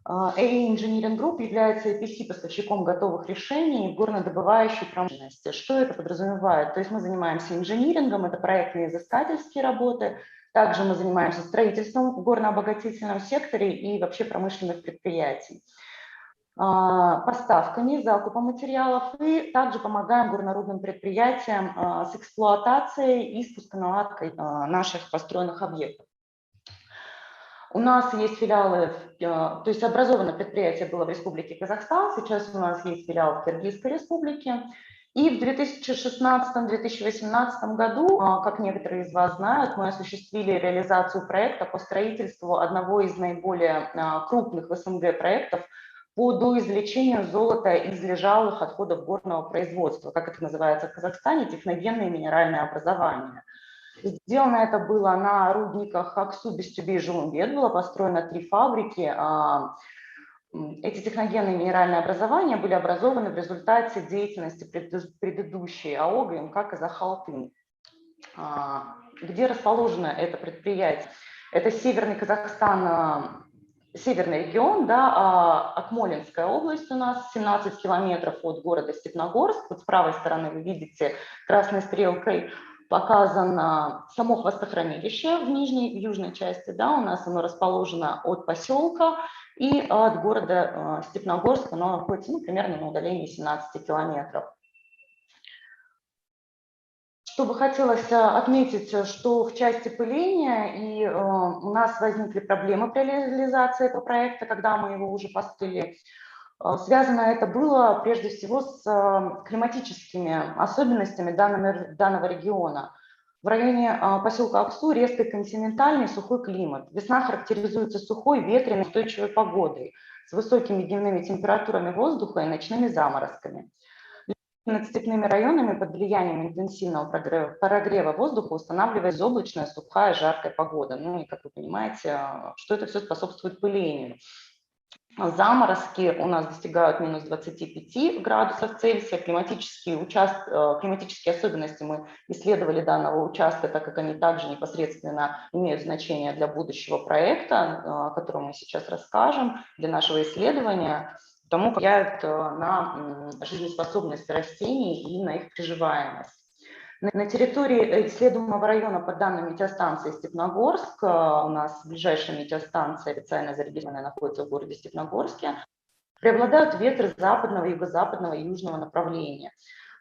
Engineering Group является EPC-поставщиком готовых решений в горнодобывающей промышленности. Что это подразумевает? То есть мы занимаемся инжинирингом, это проектные изыскательские работы, также мы занимаемся строительством в горнообогатительном секторе и вообще промышленных предприятий, поставками, закупом материалов и также помогаем горнорудным предприятиям с эксплуатацией и спусконаладкой наших построенных объектов. У нас есть филиалы, то есть образовано предприятие было в Республике Казахстан, сейчас у нас есть филиал в Киргизской Республике. И в 2016-2018 году, как некоторые из вас знают, мы осуществили реализацию проекта по строительству одного из наиболее крупных в СНГ проектов по доизвлечению золота из лежалых отходов горного производства, как это называется в Казахстане, техногенное минеральное образование. Сделано это было на рудниках Аксу, Бестюбе и Желунгет. Было построено 3 фабрики. Эти техногенные минеральные образования были образованы в результате деятельности предыдущей АО ГМК Казахалтын. Где расположено это предприятие? Это Северный Казахстан, северный регион, да, Акмолинская область у нас, 17 километров от города Степногорск. Вот с правой стороны вы видите красной стрелкой показано само хвостохранилище в нижней, в южной части, да, у нас оно расположено от поселка и от города Степногорск, оно находится примерно на удалении 17 километров. Что бы хотелось отметить, что в части пыления и у нас возникли проблемы при реализации этого проекта, когда мы его уже построили. Связано это было прежде всего с климатическими особенностями данного региона. В районе поселка Аксу резкий континентальный сухой климат. Весна характеризуется сухой, ветреной, устойчивой погодой с высокими дневными температурами воздуха и ночными заморозками. Над степными районами под влиянием интенсивного прогрева воздуха устанавливается облачная, сухая, жаркая погода. Ну и, как вы понимаете, что это все способствует пылению. Заморозки у нас достигают минус 25 градусов Цельсия. Климатические особенности мы исследовали данного участка, так как они также непосредственно имеют значение для будущего проекта, о котором мы сейчас расскажем, для нашего исследования, потому влияют на жизнеспособность растений и на их приживаемость. На территории исследуемого района, по данным метеостанции Степногорск, у нас ближайшая метеостанция официально зарегистрированная находится в городе Степногорске, преобладают ветры западного, юго-западного и южного направления.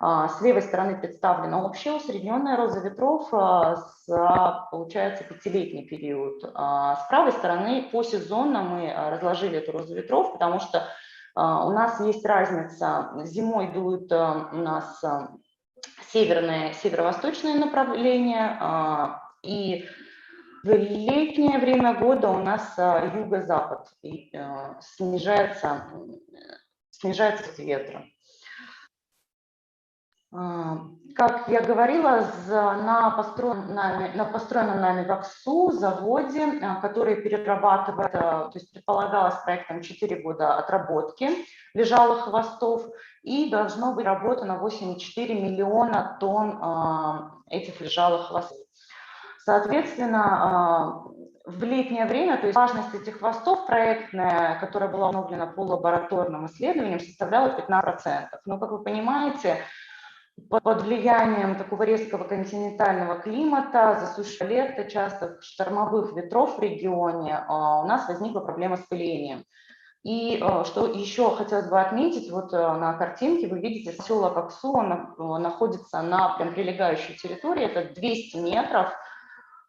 С левой стороны представлена общая усредненная роза ветров за, получается, 5-летний период. С правой стороны посезонно мы разложили эту розу ветров, потому что у нас есть разница. Зимой дуют у нас северное, северо-восточное направление, и в летнее время года у нас юго-запад, снижается ветра. Как я говорила, на построенном нами в Аксу заводе, который перерабатывает, то есть предполагалось проектом 4 года отработки лежалых хвостов, и должно быть работано 8,4 миллиона тонн этих лежалых хвостов. Соответственно, в летнее время, то есть важность этих хвостов проектная, которая была установлена по лабораторным исследованиям, составляла 15%. Но, как вы понимаете, под влиянием такого резкого континентального климата, засушливого лета, частых штормовых ветров в регионе, у нас возникла проблема с пылением. И что еще хотелось бы отметить, вот на картинке вы видите поселок Аксу, он находится на прям прилегающей территории, это 200 метров.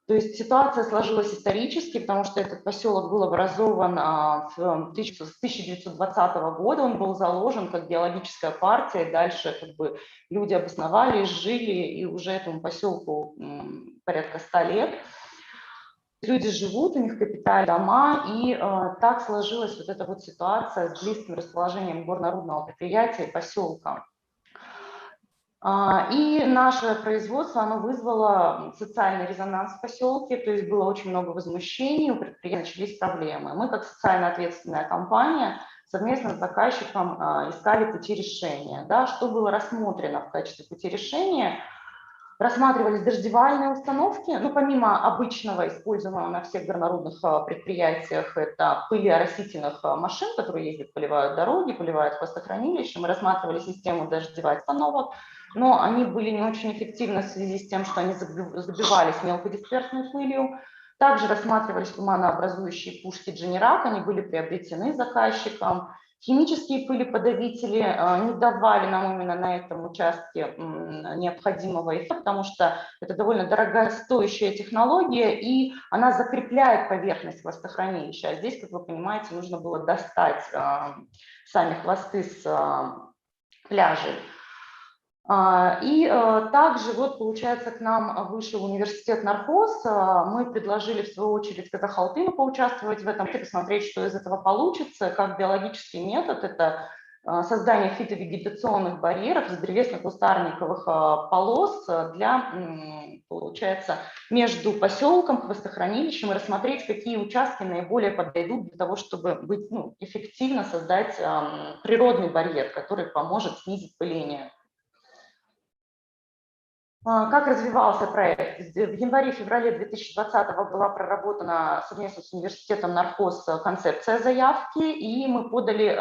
То есть ситуация сложилась исторически, потому что этот поселок был образован с 1920 года, он был заложен как геологическая партия, и дальше как бы люди обосновались, жили, и уже этому поселку порядка 100 лет. Люди живут, у них капитальные дома, и так сложилась вот эта вот ситуация с близким расположением горно-рудного предприятия и поселка. И наше производство, оно вызвало социальный резонанс в поселке, то есть было очень много возмущений, у предприятия начались проблемы. Мы, как социально ответственная компания, совместно с заказчиком искали пути решения. Да, что было рассмотрено в качестве пути решения? Рассматривались дождевальные установки, ну, помимо обычного, используемого на всех горнорудных предприятиях, это пылеоросительных машин, которые ездят, поливают дороги, поливают хвостохранилища. Мы рассматривали систему дождевых установок, но они были не очень эффективны в связи с тем, что они забивались мелкодисперсной пылью. Также рассматривались туманообразующие пушки Дженерак, они были приобретены заказчиком. Химические пылеподавители не давали нам именно на этом участке необходимого эффекта, потому что это довольно дорогостоящая технология, и она закрепляет поверхность хвостохранилища. А здесь, как вы понимаете, нужно было достать сами хвосты с пляжей. И также, вот, получается, к нам вышел университет Нархоз. Мы предложили, в свою очередь, Казахалтыну поучаствовать в этом, посмотреть, что из этого получится, как биологический метод. Это создание фитовегетационных барьеров из древесно-кустарниковых полос для, получается, между поселком, хвостохранилищем, и рассмотреть, какие участки наиболее подойдут для того, чтобы быть, эффективно создать природный барьер, который поможет снизить пыление. Как развивался проект? В январе-феврале 2020 была проработана совместно с университетом Нархоз концепция заявки, и мы подали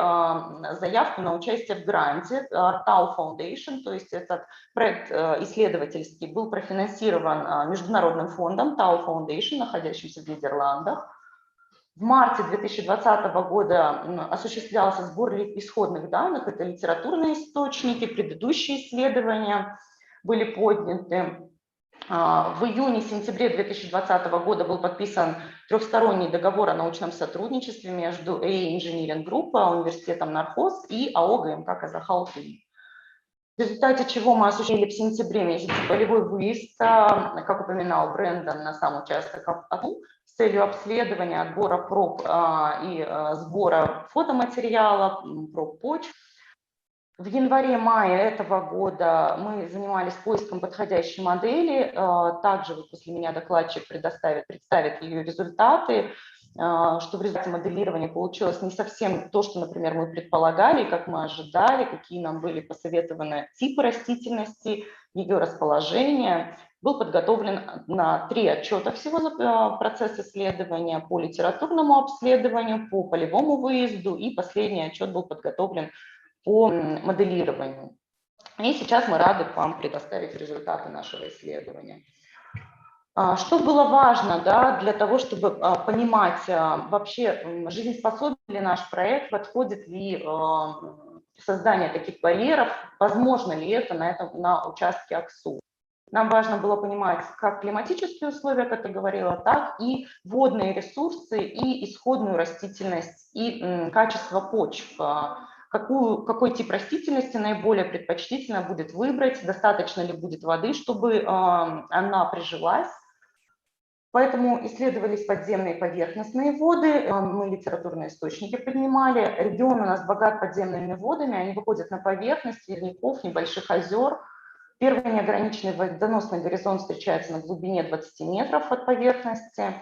заявку на участие в гранте Tau Foundation, то есть этот проект исследовательский был профинансирован международным фондом Tau Foundation, находящимся в Нидерландах. В марте 2020 года осуществлялся сбор исходных данных, это литературные источники, предыдущие исследования были подняты. В июне-сентябре 2020 года был подписан трехсторонний договор о научном сотрудничестве между ЭИ Engineering Group, университетом Нархоз и АО ГМК Казахалтын. В результате чего мы осуществили в сентябре месяце полевой выезд, как упоминал Брэндон, на сам участок АТУ с целью обследования, отбора проб и сбора фотоматериала, проб почв. В январе-мае этого года мы занимались поиском подходящей модели. Также после меня докладчик представит ее результаты. что в результате моделирования получилось не совсем то, что, например, мы предполагали, как мы ожидали, какие нам были посоветованы типы растительности, ее расположение. Был подготовлен на 3 отчета всего за процесс исследования: по литературному обследованию, по полевому выезду, и последний отчет был подготовлен по моделированию. И сейчас мы рады вам предоставить результаты нашего исследования. Что было важно, да, для того, чтобы понимать вообще, жизнеспособен ли наш проект, подходит ли создание таких барьеров, возможно ли это на участке Аксу. Нам важно было понимать как климатические условия, как я говорила, так и водные ресурсы, и исходную растительность, и качество почв. Какой тип растительности наиболее предпочтительно будет выбрать, достаточно ли будет воды, чтобы она прижилась. Поэтому исследовались подземные и поверхностные воды, мы литературные источники поднимали. Регион у нас богат подземными водами, они выходят на поверхность ледников, небольших озер. Первый неограниченный водоносный горизонт встречается на глубине 20 метров от поверхности.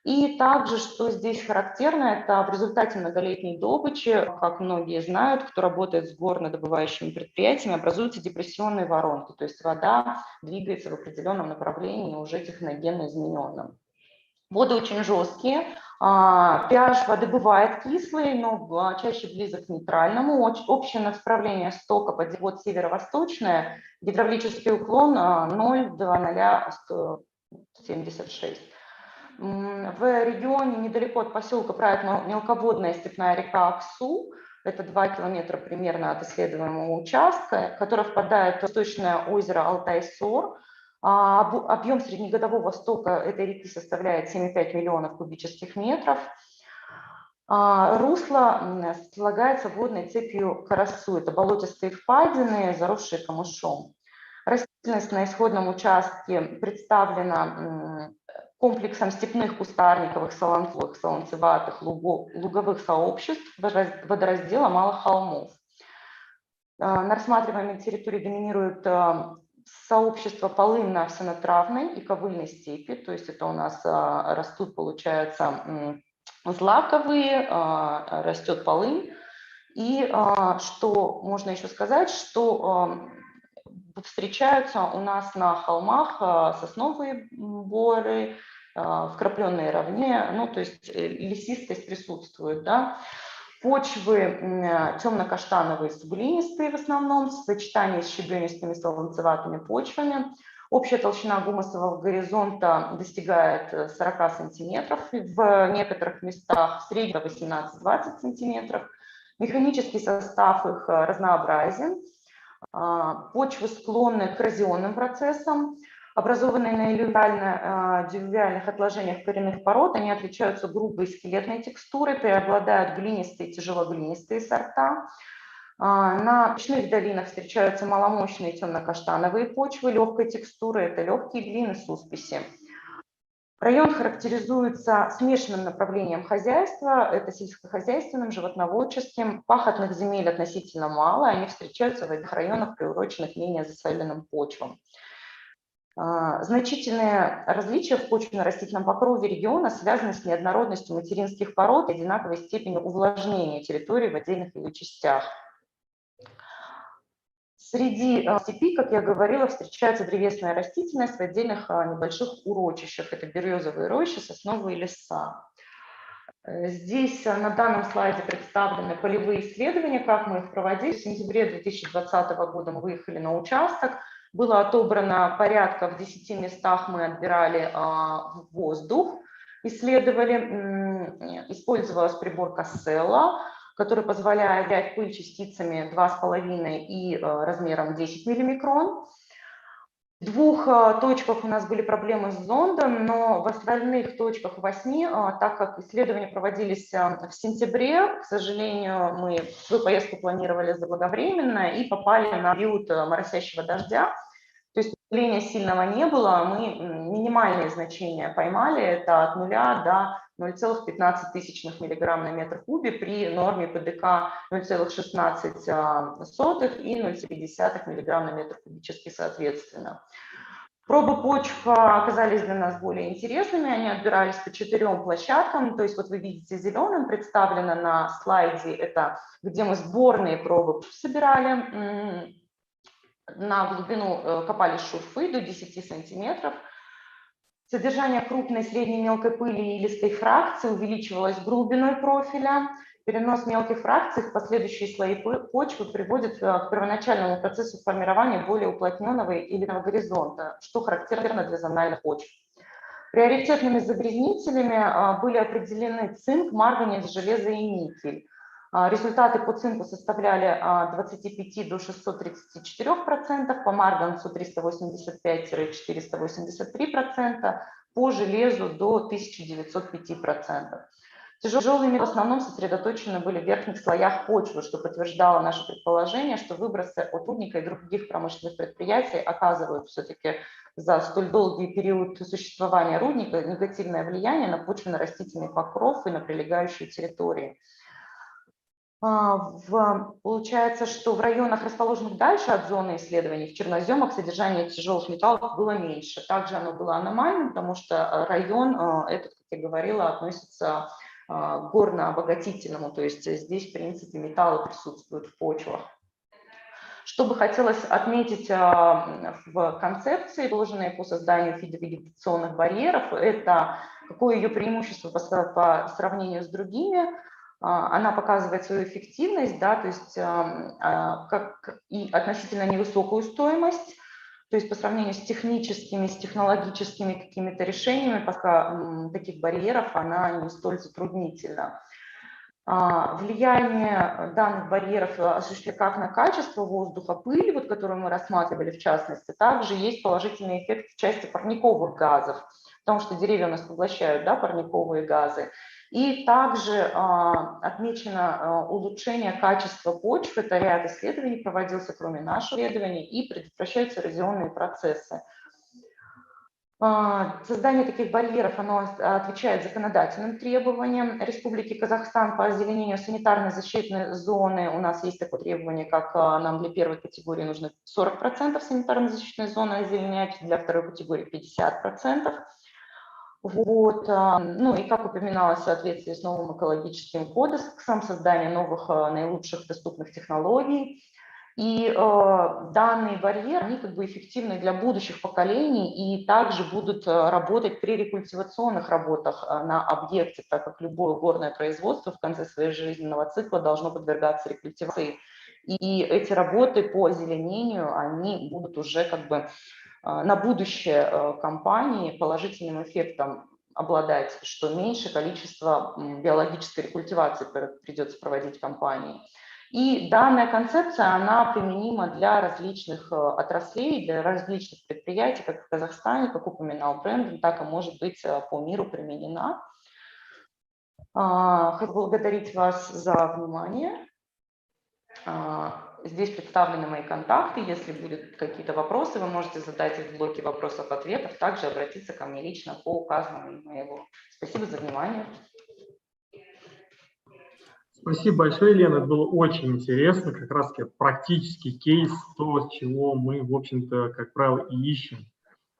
И также, что здесь характерно, это в результате многолетней добычи, как многие знают, кто работает с горнодобывающими предприятиями, образуются депрессионные воронки, то есть вода двигается в определенном направлении, уже техногенно измененном. Воды очень жесткие, pH воды бывает кислый, но чаще близок к нейтральному. Общее направление стока под северо-восточное, гидравлический уклон 0,2076. В регионе недалеко от поселка правит мелководная степная река Аксу. Это 2 километра примерно от исследуемого участка, которая впадает в восточное озеро Алтай-Сор. Объем среднегодового стока этой реки составляет 7,5 миллионов кубических метров. Русло слагается водной цепью Карасу. Это болотистые впадины, заросшие камышом. Растительность на исходном участке представлена комплексом степных кустарниковых, солонцовых, солонцеватых, луговых сообществ, водораздела малых холмов. На рассматриваемой территории доминирует сообщество полынно-овсянотравной и ковыльной степи, то есть это у нас растут, получается, злаковые, растет полынь. И что можно еще сказать, что встречаются у нас на холмах сосновые боры, вкрапленные равнины, ну, то есть лесистость присутствует, да. Почвы темно-каштановые, суглинистые в основном, в сочетании с щебенистыми солонцеватыми почвами. Общая толщина гумусового горизонта достигает 40 сантиметров, в некоторых местах в среднем 18-20 сантиметров. Механический состав их разнообразен. Почвы склонны к эрозионным процессам. Образованные на аллювиальных отложениях коренных пород, они отличаются грубой скелетной текстурой, преобладают глинистые и тяжелоглинистые сорта. На речных долинах встречаются маломощные темно-каштановые почвы легкой текстуры, это легкие глины с успеси. Район характеризуется смешанным направлением хозяйства, это сельскохозяйственным, животноводческим. Пахотных земель относительно мало, они встречаются в этих районах, приуроченных менее засоленным почвам. Значительные различия в почвенно-растительном покрове региона связаны с неоднородностью материнских пород и одинаковой степенью увлажнения территории в отдельных ее частях. Среди степи, как я говорила, встречается древесная растительность в отдельных небольших урочищах. Это березовые рощи, сосновые леса. Здесь на данном слайде представлены полевые исследования, как мы их проводили. В сентябре 2020 года мы выехали на участок. Было отобрано порядка в 10 местах, мы отбирали воздух, исследовали, использовалась прибор Касселла, который позволяет взять пыль частицами 2,5 и размером 10 миллимикрон. В 2 точках у нас были проблемы с зондом, но в остальных точках 8, так как исследования проводились в сентябре, к сожалению, мы свою поездку планировали заблаговременно и попали на период моросящего дождя. То есть давления сильного не было, мы минимальные значения поймали, это от 0 до 0,15 миллиграмм на метр кубе при норме ПДК 0,16 и 0,50 миллиграмм на метр кубический соответственно. Пробы почв оказались для нас более интересными, они отбирались по 4 площадкам, то есть вот вы видите зеленым представлено на слайде, это где мы сборные пробы собирали, на глубину копали шурфы до 10 сантиметров. Содержание крупной, средней, мелкой пыли и листой фракции увеличивалось глубиной профиля. Перенос мелких фракций в последующие слои почвы приводит к первоначальному процессу формирования более уплотненного или горизонта, что характерно для зональных почв. Приоритетными загрязнителями были определены цинк, марганец, железо и никель. Результаты по цинку составляли от 25 до 634%, по марганцу 385-483%, по железу до 1905%. Тяжелые металлы в основном сосредоточены были в верхних слоях почвы, что подтверждало наше предположение, что выбросы от рудника и других промышленных предприятий оказывают все-таки за столь долгий период существования рудника негативное влияние на почвенно-растительный покров и на прилегающие территории. Получается, что в районах, расположенных дальше от зоны исследований, в черноземах содержание тяжелых металлов было меньше. Также оно было аномальным, потому что район этот, как я говорила, относится к горно-обогатительному, то есть здесь, в принципе, металлы присутствуют в почвах. Что бы хотелось отметить в концепции, положенной по созданию фитовегетационных барьеров, это какое ее преимущество по сравнению с другими. Она показывает свою эффективность, да, то есть и относительно невысокую стоимость, то есть по сравнению с техническими, с технологическими какими-то решениями, пока таких барьеров она не столь затруднительна. Влияние данных барьеров осуществляется как на качество воздуха, пыли, вот, которую мы рассматривали в частности, также есть положительный эффект в части парниковых газов, потому что деревья у нас поглощают, да, парниковые газы. И также отмечено улучшение качества почв. Это ряд исследований проводился, кроме нашего исследования, и предотвращаются эрозионные процессы. Создание таких барьеров оно отвечает законодательным требованиям Республики Казахстан по озеленению санитарной защитной зоны. У нас есть такое требование, как нам для первой категории нужно 40% санитарной защитной зоны озеленять, для второй категории 50%. Вот. Ну и как упоминалось, в соответствии с новым экологическим кодексом, создание новых наилучших доступных технологий. И данные барьеры, они как бы эффективны для будущих поколений и также будут работать при рекультивационных работах на объекте, так как любое горное производство в конце своего жизненного цикла должно подвергаться рекультивации. И эти работы по озеленению, они будут уже как бы на будущее компании положительным эффектом обладать, что меньше количество биологической рекультивации придется проводить компании. И данная концепция, она применима для различных отраслей, для различных предприятий, как в Казахстане, как упоминал Брэндон, так и может быть по миру применена. Хочу благодарить вас за внимание. Здесь представлены мои контакты. Если будут какие-то вопросы, вы можете задать их в блоке вопросов-ответов, также обратиться ко мне лично по указанному имейлу. Спасибо за внимание. Спасибо большое, Елена. Это было очень интересно. Как раз практический кейс, то, чего мы, в общем-то, как правило, и ищем.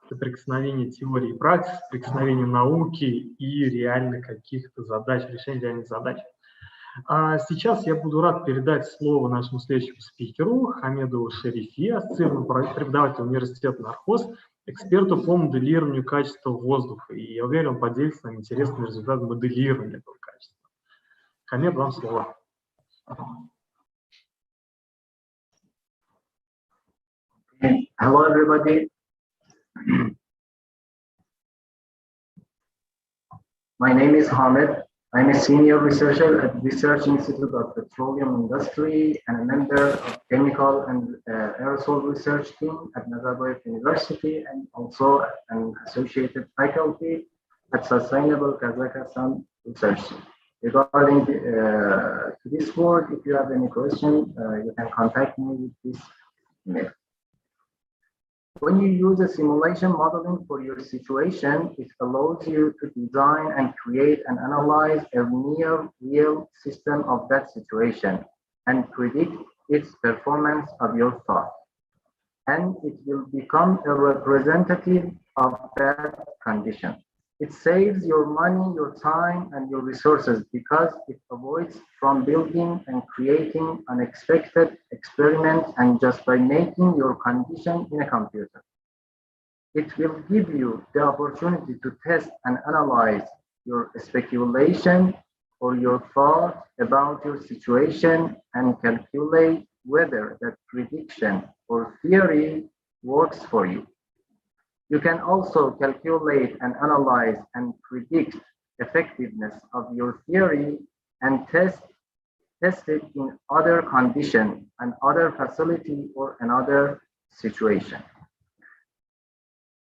Соприкосновение теории и практики, соприкосновение науки и реально каких-то задач, решения реальных задач. А сейчас я буду рад передать слово нашему следующему спикеру Хамеду Шерифи, ассоциированному преподавателю университета Нархоз, эксперту по моделированию качества воздуха. И я уверен, он поделится с нами интересными результатами моделирования этого качества. Хамед, вам слово. Hello, everybody. My name is Hamid. I'm a senior researcher at the Research Institute of Petroleum Industry and a member of Chemical and Aerosol Research Team at Nazarbayev University, and also an associated faculty at Sustainable Kazakhstan Research. Regarding this work, if you have any question, you can contact me with this email. When you use a simulation modeling for your situation, it allows you to design and create and analyze a near real system of that situation and predict its performance of your thought. and it will become a representative of that condition. It saves your money, your time, and your resources because it avoids from building and creating unexpected experiments and just by making your condition in a computer. It will give you the opportunity to test and analyze your speculation or your thought about your situation and calculate whether that prediction or theory works for you. You can also calculate and analyze and predict effectiveness of your theory and test it in other condition, and other facility or another situation.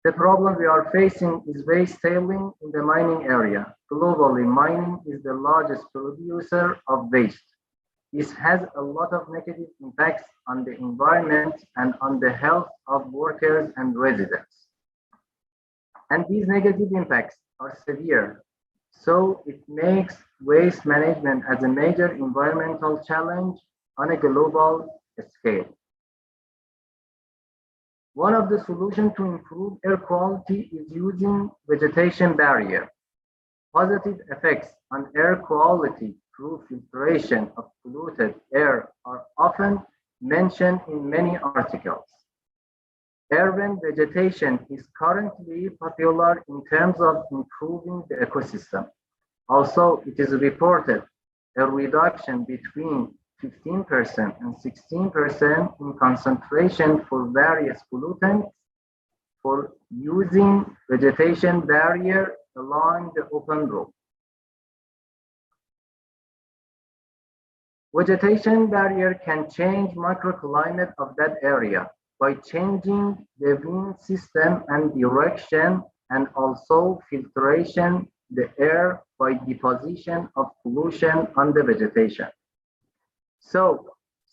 The problem we are facing is waste tailing in the mining area. Globally, mining is the largest producer of waste. This has a lot of negative impacts on the environment and on the health of workers and residents. And these negative impacts are severe, so it makes waste management as a major environmental challenge on a global scale. One of the solutions to improve air quality is using vegetation barrier. Positive effects on air quality through filtration of polluted air are often mentioned in many articles. Urban vegetation is currently popular in terms of improving the ecosystem. Also, it is reported a reduction between 15% and 16% in concentration for various pollutants for using vegetation barrier along the open road. Vegetation barrier can change microclimate of that area by changing the wind system and direction, and also filtration the air by deposition of pollution on the vegetation. So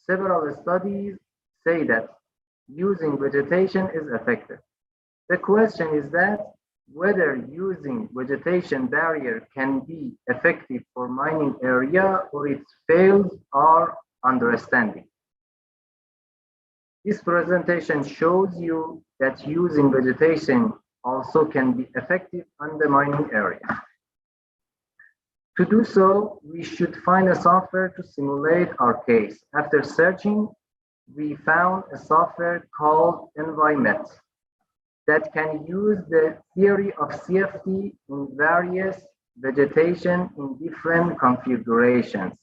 several studies say that using vegetation is effective. The question is that whether using vegetation barrier can be effective for mining area or it fails our understanding. This presentation shows you that using vegetation also can be effective on the mining area. To do so, we should find a software to simulate our case. After searching, we found a software called Envimet that can use the theory of CFD in various vegetation in different configurations.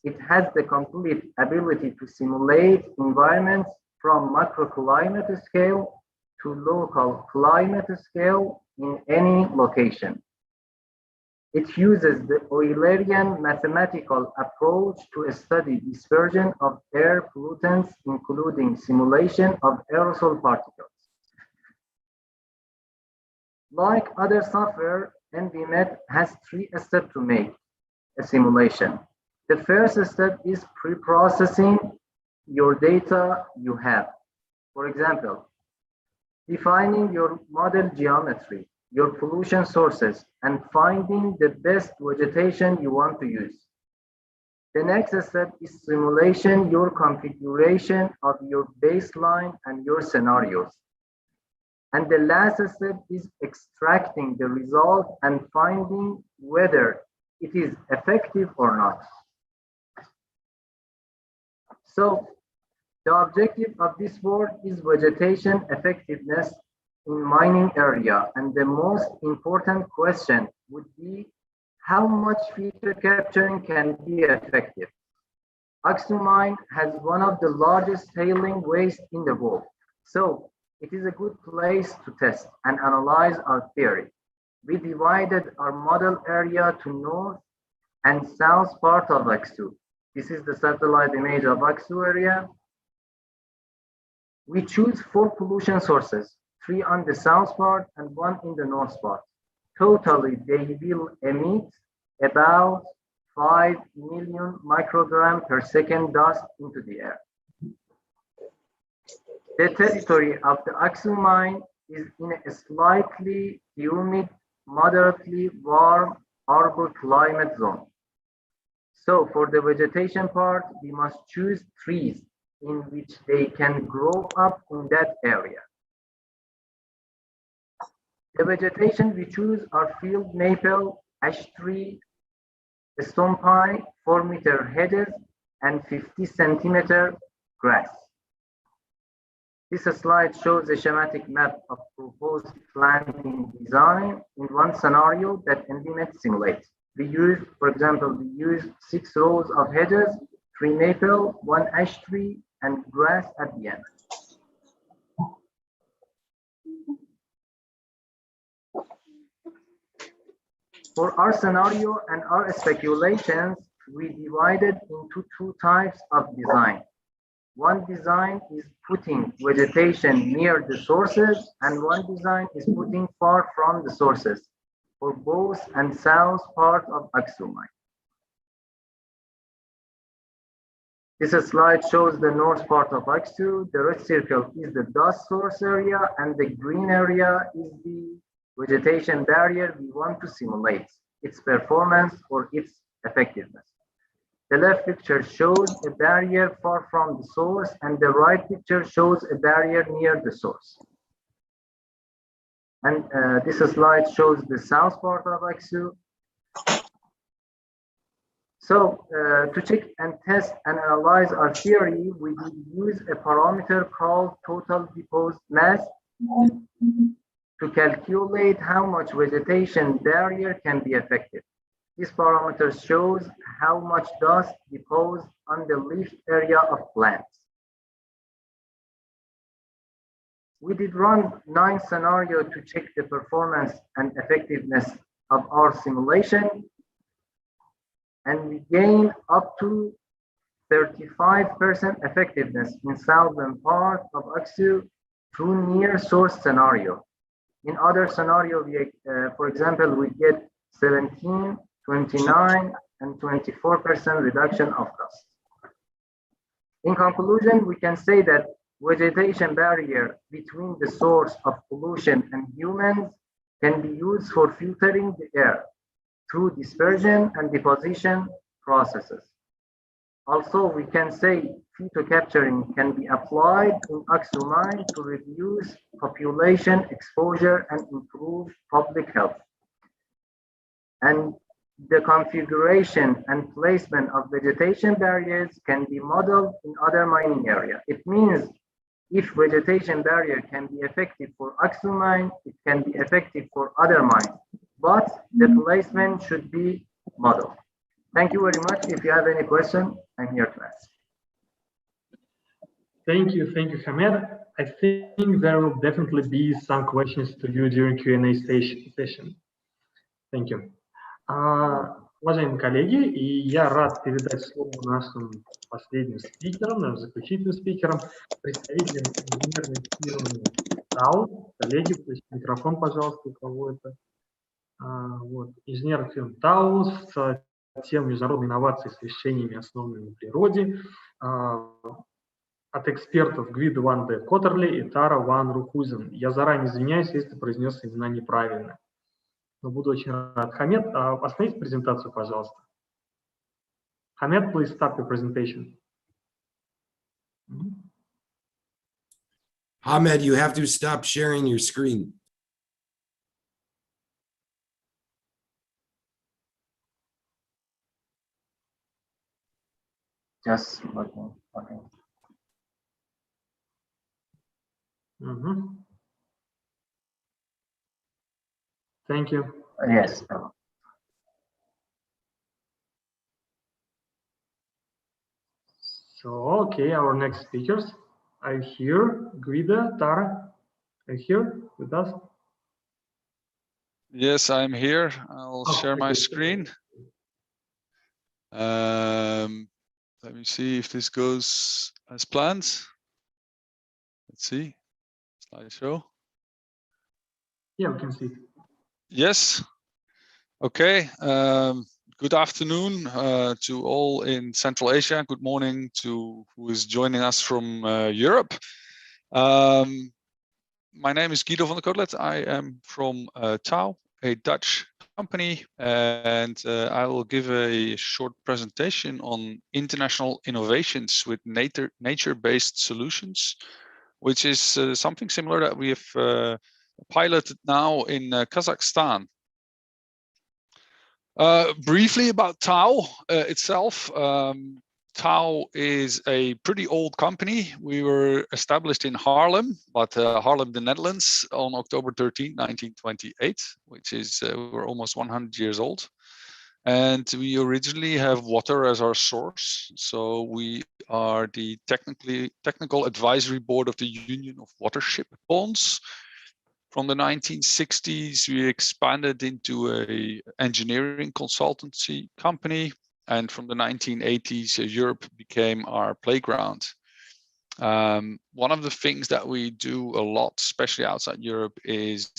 It has the complete ability to simulate environments from microclimate scale to local climate scale in any location. It uses the Eulerian mathematical approach to study dispersion of air pollutants, including simulation of aerosol particles. Like other software, Envimet has 3 steps to make a simulation. The first step is pre-processing your data you have. For example, defining your model geometry, your pollution sources, and finding the best vegetation you want to use. The next step is simulation your configuration of your baseline and your scenarios. And the last step is extracting the result and finding whether it is effective or not. So the objective of this work is vegetation effectiveness in mining area, and the most important question would be how much feature capturing can be effective. Aksu mine has one of the largest tailing waste in the world, so it is a good place to test and analyze our theory. We divided our model area to north and south part of Aksu. This is the satellite image of Aksu area. We choose 4 pollution sources, 3 on the south part and 1 in the north part. Totally, they will emit about 5 million microgram per second dust into the air. The territory of the Aksu mine is in a slightly humid, moderately warm arbor climate zone. So for the vegetation part, we must choose trees in which they can grow up in that area. The vegetation we choose are field maple, ash tree, stone pine, 4-meter hedges, and 50-centimeter grass. This slide shows a schematic map of proposed planting design in one scenario that NDMet simulates. We use, for example, we use 6 rows of hedges, 3 maple, 1 ash tree, and grass at the end. For our scenario and our speculations, we divided into 2 types of design. One design is putting vegetation near the sources, and one design is putting far from the sources for both and south part of Aksu mine. This slide shows the north part of Aksu. The red circle is the dust source area, and the green area is the vegetation barrier we want to simulate, its performance or its effectiveness. The left picture shows a barrier far from the source, and the right picture shows a barrier near the source. And this slide shows the south part of Aksu. So to check and test and analyze our theory, we will use a parameter called total deposed mass to calculate how much vegetation barrier can be effective. This parameter shows how much dust deposed on the leaf area of plants. We did run 9 scenarios to check the performance and effectiveness of our simulation, and we gained up to 35% effectiveness in southern part of Aksu through near source scenario. In other scenario, we, for example, we get 17, 29, and 24% reduction of dust. In conclusion, we can say that vegetation barrier between the source of pollution and humans can be used for filtering the air through dispersion and deposition processes. Also, we can say phytocapturing can be applied in Aksu mine to reduce population exposure and improve public health. And the configuration and placement of vegetation barriers can be modeled in other mining areas. It means if vegetation barrier can be effective for Aksu mine, it can be effective for other mines, but the placement should be modeled. Thank you very much. If you have any question, I'm here to answer. Thank you, Hamed. I think there will definitely be some questions to you during Q&A session. Thank you. Уважаемые коллеги, и я рад передать слово нашим последним спикерам, нашим заключительным спикерам, представителям инженерной фирмы ТАУ. Коллеги, включите микрофон, пожалуйста, у кого это. Вот. Инженер фирмы ТАУ с темой международной инновации с решениями, основанными на природе, от экспертов Гвида Ван де Коттерли и Тара Ван Рухузен. Я заранее извиняюсь, если произнес имена неправильно. Но буду очень рад. Хамед, остановите презентацию, пожалуйста. Хамед, please stop your presentation. Ahmed, you have to stop sharing your screen. Just looking. Okay. Thank you. Yes. So, okay, our next speakers are here. Guida, Tara, are you here with us? Yes, I'm here. I'll share my screen. Let me see if this goes as planned. Let's see. Slideshow. Yeah, we can see. Yes. Okay. Good afternoon to all in Central Asia. Good morning to who is joining us from Europe. My name is Guido van der Kootlet. I am from TAU, a Dutch company, and I will give a short presentation on international innovations with nature-based solutions, which is something similar that we have piloted now in Kazakhstan. Briefly about TAU itself. TAU is a pretty old company. We were established in Haarlem, but Haarlem, the Netherlands, on October 13, 1928, which is we're almost 100 years old. And we originally have water as our source. So we are the technical advisory board of the Union of Watership Bonds. From the 1960s, we expanded into a engineering consultancy company. And from the 1980s, Europe became our playground. One of the things that we do a lot, especially outside Europe, is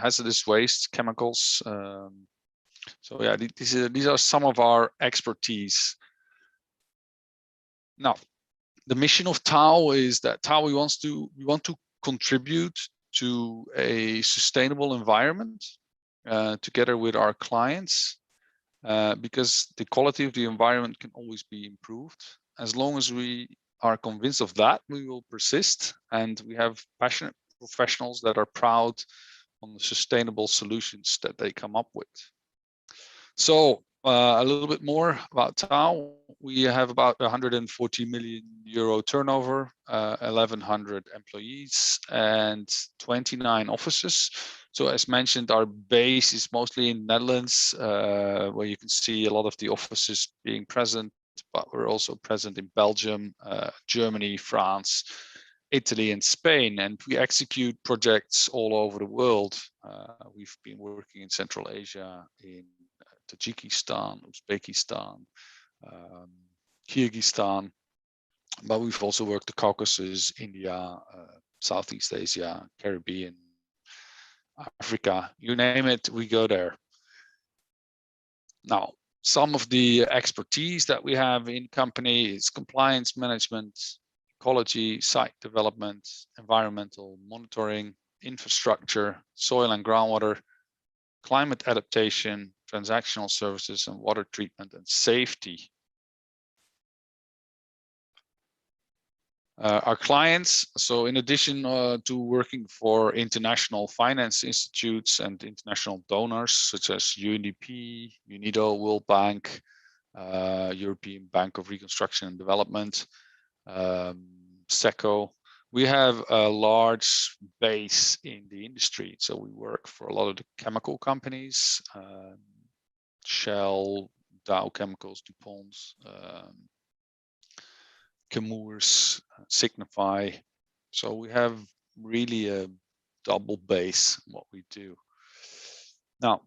hazardous waste, chemicals. So yeah, these are some of our expertise. Now, the mission of TAU is that TAU we want to contribute to a sustainable environment together with our clients. Because the quality of the environment can always be improved. As long as we are convinced of that, we will persist, and we have passionate professionals that are proud on the sustainable solutions that they come up with. So a little bit more about TAU. We have about 140 million euro turnover, 1,100 employees, and 29 offices. So as mentioned, our base is mostly in Netherlands, where you can see a lot of the offices being present, but we're also present in Belgium, Germany, France, Italy, and Spain, and we execute projects all over the world. We've been working in Central Asia, in Tajikistan, Uzbekistan, Kyrgyzstan, but we've also worked the Caucasus, India, Southeast Asia, Caribbean, Africa, you name it, we go there. Now, some of the expertise that we have in company is compliance management, ecology, site development, environmental monitoring, infrastructure, soil and groundwater, climate adaptation, transactional services, and water treatment and safety. Our clients, so in addition to working for international finance institutes and international donors such as UNDP, UNIDO, World Bank, European Bank of Reconstruction and Development, SECO, we have a large base in the industry. So we work for a lot of the chemical companies, Shell, Dow Chemicals, DuPont, Chemours, Signify. So we have really a double base in what we do. Now,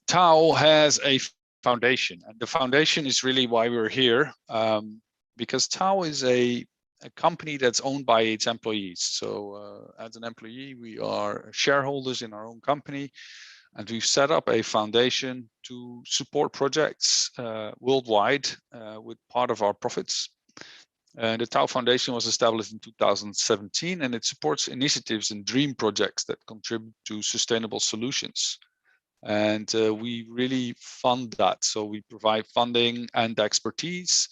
TAU has a foundation, and the foundation is really why we're here, because TAU is a company that's owned by its employees. So as an employee, we are shareholders in our own company, and we've set up a foundation to support projects worldwide with part of our profits. The TAU Foundation was established in 2017, and it supports initiatives and dream projects that contribute to sustainable solutions. And we really fund that. So we provide funding and expertise,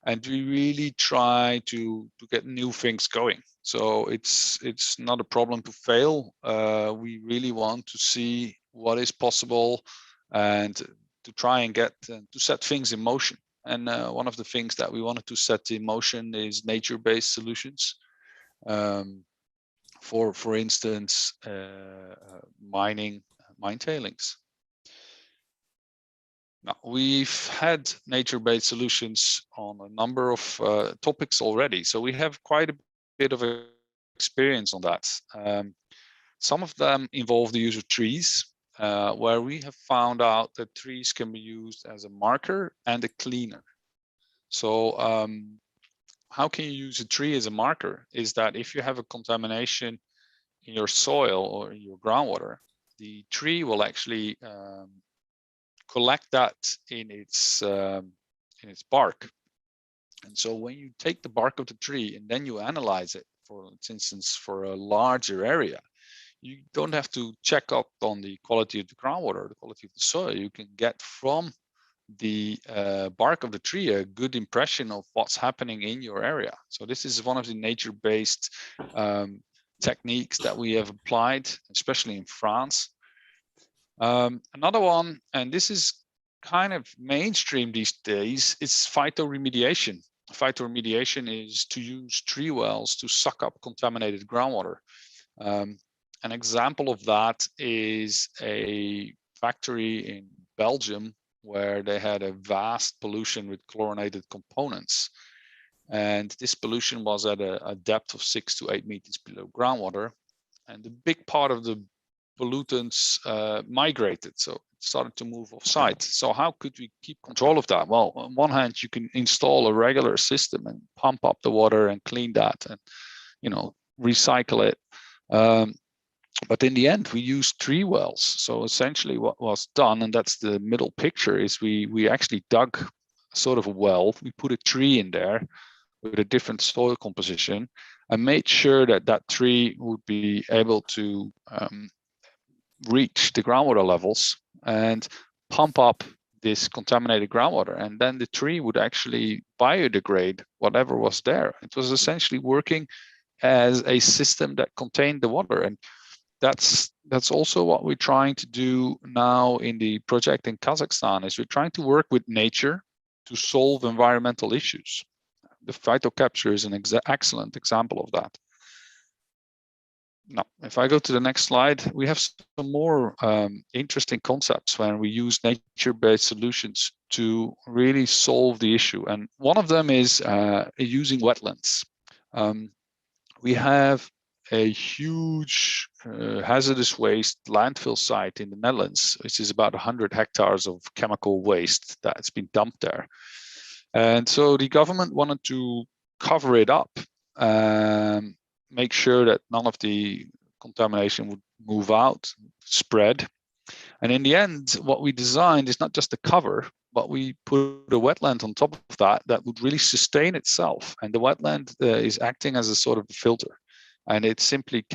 and we really try to get new things going. So it's not a problem to fail. We really want to see what is possible and to try and get to set things in motion. And one of the things that we wanted to set in motion is nature-based solutions. For instance, mine tailings. Now, we've had nature-based solutions on a number of topics already, so we have quite a bit of experience on that. Some of them involve the use of trees, where we have found out that trees can be used as a marker and a cleaner. So how can you use a tree as a marker? Is that if you have a contamination in your soil or in your groundwater, the tree will actually collect that in its bark. And so when you take the bark of the tree and then you analyze it, for instance, for a larger area, you don't have to check up on the quality of the groundwater, the quality of the soil. You can get from the bark of the tree a good impression of what's happening in your area. So this is one of the nature-based techniques that we have applied, especially in France. Another one, and this is kind of mainstream these days, is phytoremediation. Phytoremediation is to use tree wells to suck up contaminated groundwater. An example of that is a factory in Belgium where they had a vast pollution with chlorinated components. And this pollution was at a depth of 6 to 8 meters below groundwater. And the big part of the pollutants migrated, so it started to move off site. So how could we keep control of that? Well, on one hand, you can install a regular system and pump up the water and clean that and, you know, recycle it. But in the end, we used tree wells. So essentially what was done, and that's the middle picture, is we actually dug sort of a well. We put a tree in there with a different soil composition and made sure that that tree would be able to reach the groundwater levels and pump up this contaminated groundwater. And then the tree would actually biodegrade whatever was there. It was essentially working as a system that contained the water. And that's also what we're trying to do now in the project in Kazakhstan, is we're trying to work with nature to solve environmental issues. The phytocapture is an excellent example of that. Now, if I go to the next slide, we have some more interesting concepts when we use nature-based solutions to really solve the issue. And one of them is using wetlands. We have a huge hazardous waste landfill site in the Netherlands, which is about 100 hectares of chemical waste that's been dumped there. And so the government wanted to cover it up, make sure that none of the contamination would move out, spread. And in the end, what we designed is not just a cover, but we put a wetland on top of that would really sustain itself. And the wetland is acting as a sort of filter. And it simply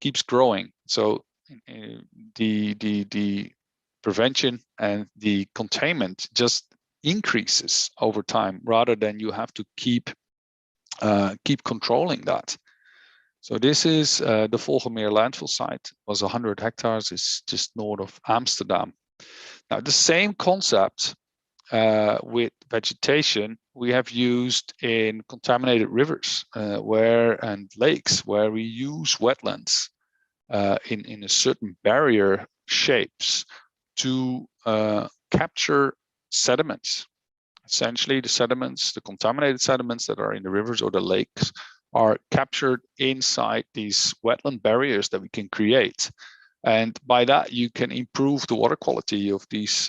keeps growing. So the prevention and the containment just increases over time, rather than you have to keep controlling that. So this is the Volgemeer landfill site. It was 100 hectares. It's just north of Amsterdam. Now the same concept with vegetation we have used in contaminated rivers and lakes, where we use wetlands in a certain barrier shapes to capture sediments. Essentially, the sediments, the contaminated sediments that are in the rivers or the lakes, are captured inside these wetland barriers that we can create. And by that, you can improve the water quality of these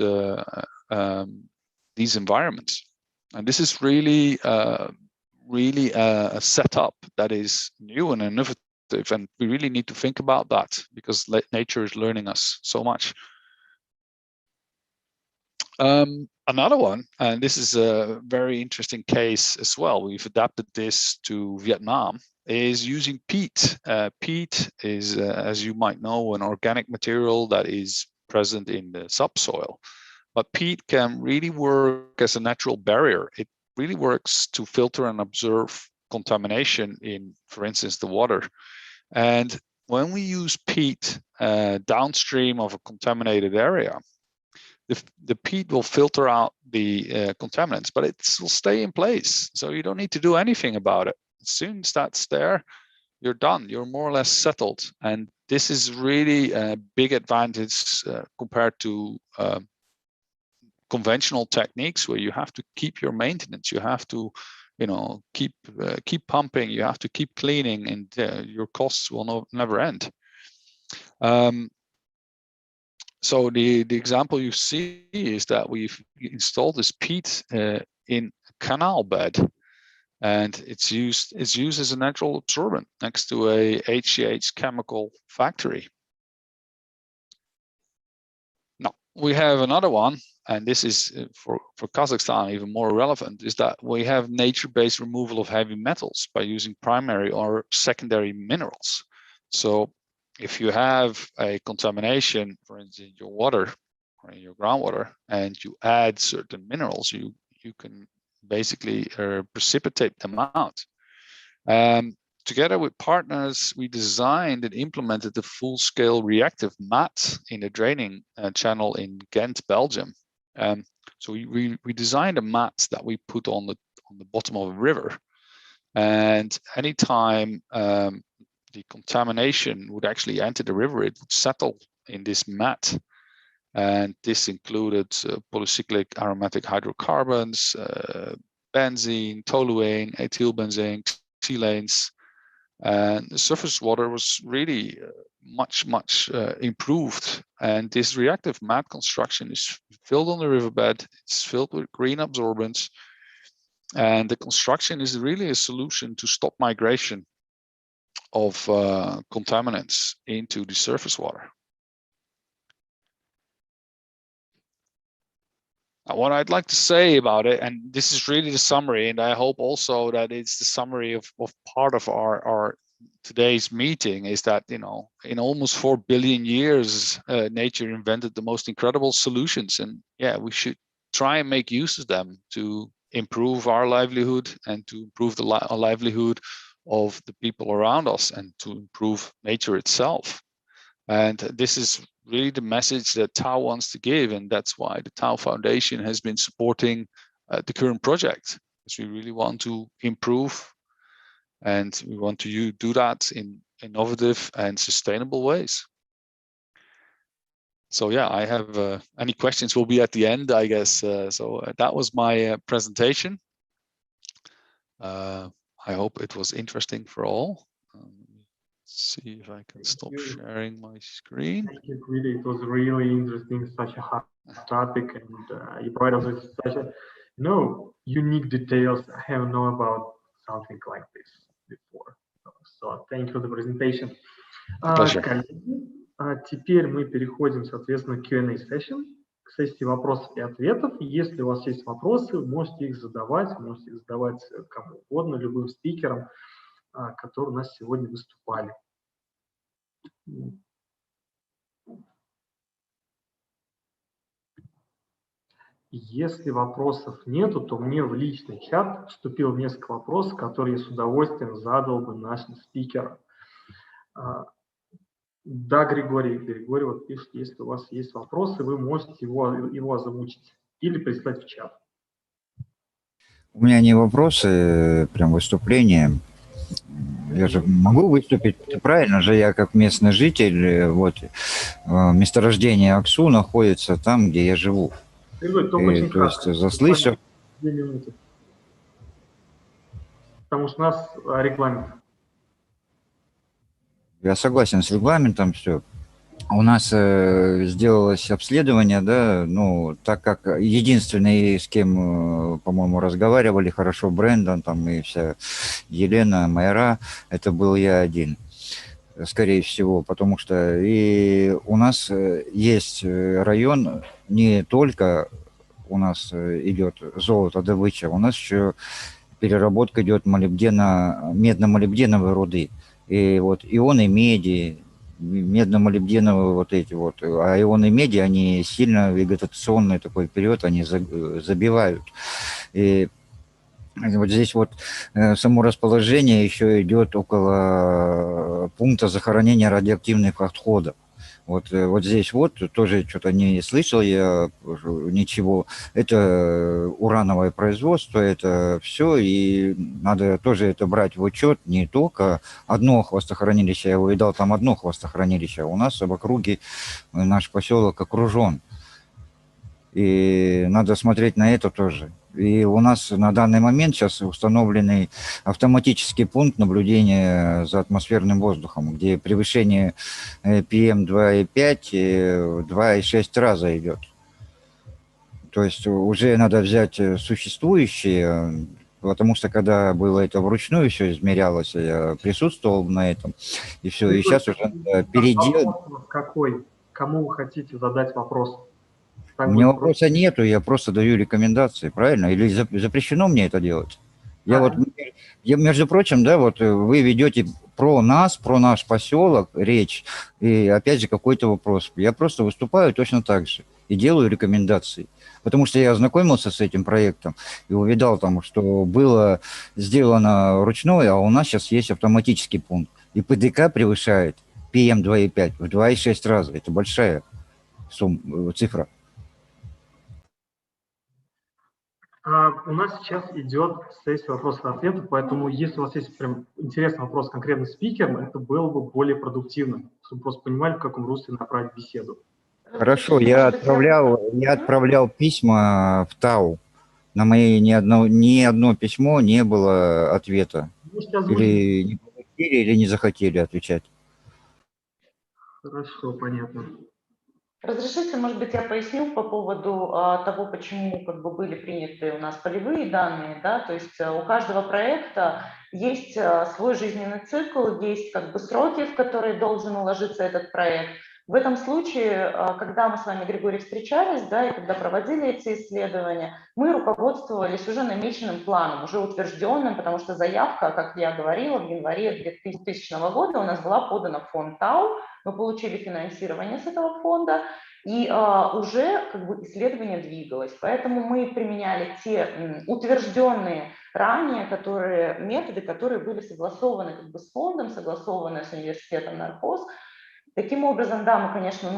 environments. And this is really a setup that is new and innovative, and we really need to think about that, because nature is learning us so much. Another one, and this is a very interesting case as well, we've adapted this to Vietnam, is using peat. Peat is, as you might know, an organic material that is present in the subsoil. But peat can really work as a natural barrier. It really works to filter and absorb contamination in, for instance, the water. And when we use peat downstream of a contaminated area, the peat will filter out the contaminants, but it will stay in place. So you don't need to do anything about it. As soon as that's there, you're done. You're more or less settled. And this is really a big advantage compared to conventional techniques, where you have to keep your maintenance. You have to, keep pumping. You have to keep cleaning, and your costs will never end. So the example you see is that we've installed this peat in a canal bed, and it's used as a natural absorbent next to a HCH chemical factory. Now we have another one, and this is for Kazakhstan even more relevant, is that we have nature-based removal of heavy metals by using primary or secondary minerals. So if you have a contamination, for instance, in your water or in your groundwater, and you add certain minerals, you can basically precipitate them out. Together with partners, we designed and implemented the full-scale reactive mat in the draining channel in Ghent, Belgium. So we designed a mat that we put on the bottom of a river, and anytime the contamination would actually enter the river, it would settle in this mat. And this included polycyclic aromatic hydrocarbons, benzene, toluene, ethylbenzene, silanes. And the surface water was really much improved. And this reactive mat construction is filled on the riverbed. It's filled with green absorbents. And the construction is really a solution to stop migration of contaminants into the surface water. What I'd like to say about it, and this is really the summary, and I hope also that it's the summary of part of our today's meeting, is that, you know, in almost 4 billion years, nature invented the most incredible solutions, and yeah, we should try and make use of them to improve our livelihood and to improve the livelihood of the people around us and to improve nature itself. And this is really the message that TAO wants to give, and that's why the TAO Foundation has been supporting the current project, because we really want to improve, and we want to do that in innovative and sustainable ways. So yeah, I have any questions will be at the end, I guess. So that was my presentation. I hope it was interesting for all. See if I can stop sharing my screen. Thank you, really. It was really interesting, such a hot topic, and you provided us such a unique details I have known about something like this before. So thank you for the presentation. Коллеги, теперь мы переходим, соответственно, к Q&A session, к сессии вопросов и ответов. Если у вас есть вопросы, вы можете их задавать кому угодно, любым спикерам, которые у нас сегодня выступали. Если вопросов нету, то мне в личный чат вступило несколько вопросов, которые я с удовольствием задал бы нашим спикерам. Да, Григорий вот пишет, если у вас есть вопросы, вы можете его озвучить или прислать в чат. У меня не вопросы, прям выступления. Я же могу выступить правильно же, я как местный житель, вот, месторождение Аксу находится там, где я живу. Григорий, то есть заслышав... 2 минуты. Потому что у нас регламент. Я согласен с регламентом, все. У нас сделалось обследование, да, ну, так как единственный, с кем, по-моему, разговаривали хорошо, Брэндон, там и вся Елена, Майра, это был я один, скорее всего, потому что и у нас есть район, не только у нас идет золотодобыча, у нас еще переработка идет медно-молибденовой руды. И вот ионы меди, медно-молибденовые вот эти вот, а ионы меди, они сильно вегетационный такой период, они забивают. И вот здесь вот само расположение еще идет около пункта захоронения радиоактивных отходов. Вот здесь вот тоже что-то не слышал я ничего. Это урановое производство, это все, и надо тоже это брать в учет. Не только одно хвостохранилище, я его видал, там одно хвостохранилище. У нас в округе наш поселок окружен. И надо смотреть на это тоже. И у нас на данный момент сейчас установленный автоматический пункт наблюдения за атмосферным воздухом, где превышение PM2,5 2,6 раза идет. То есть уже надо взять существующие, потому что когда было это вручную все измерялось, я присутствовал на этом, и все, и сейчас уже переделать. Какой? Кому вы хотите задать вопрос? У меня вопроса нету, я просто даю рекомендации, правильно? Или запрещено мне это делать? Между прочим, да, вот вы ведете про нас, про наш поселок речь, и опять же какой-то вопрос. Я просто выступаю точно так же и делаю рекомендации. Потому что я ознакомился с этим проектом и увидал там, что было сделано ручное, а у нас сейчас есть автоматический пункт. И ПДК превышает PM 2,5 в 2,6 раза. Это большая цифра. У нас сейчас идет сессия вопросов и ответов, поэтому если у вас есть прям интересный вопрос конкретно спикерам, это было бы более продуктивно, чтобы просто понимали, в каком русле направить беседу. Хорошо, я отправлял письма в ТАУ. На мои ни одно письмо не было ответа. Или не захотели, или не захотели отвечать. Хорошо, понятно. Разрешите, может быть, я поясню по поводу того, почему как бы были приняты у нас полевые данные, да, то есть у каждого проекта есть свой жизненный цикл, есть как бы сроки, в которые должен уложиться этот проект. В этом случае, когда мы с вами, Григорий, встречались, да, и когда проводили эти исследования, мы руководствовались уже намеченным планом, уже утвержденным, потому что заявка, как я говорила, в январе 2000 года у нас была подана в фонд ТАУ, мы получили финансирование с этого фонда, и уже как бы исследование двигалось. Поэтому мы применяли те утвержденные ранее методы, которые были согласованы как бы с фондом, согласованы с университетом Нархоз. Таким образом, да, мы, конечно,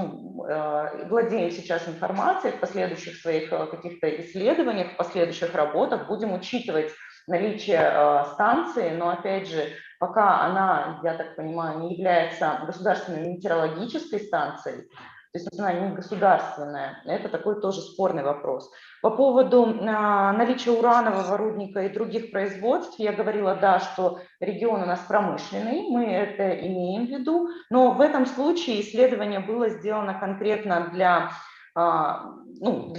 владеем сейчас информацией, в последующих своих каких-то исследованиях, в последующих работах будем учитывать наличие станции, но, опять же, пока она, я так понимаю, не является государственной метеорологической станцией, то есть она не государственная, это такой тоже спорный вопрос. По поводу наличия уранового рудника и других производств, я говорила, да, что регион у нас промышленный, мы это имеем в виду, но в этом случае исследование было сделано конкретно для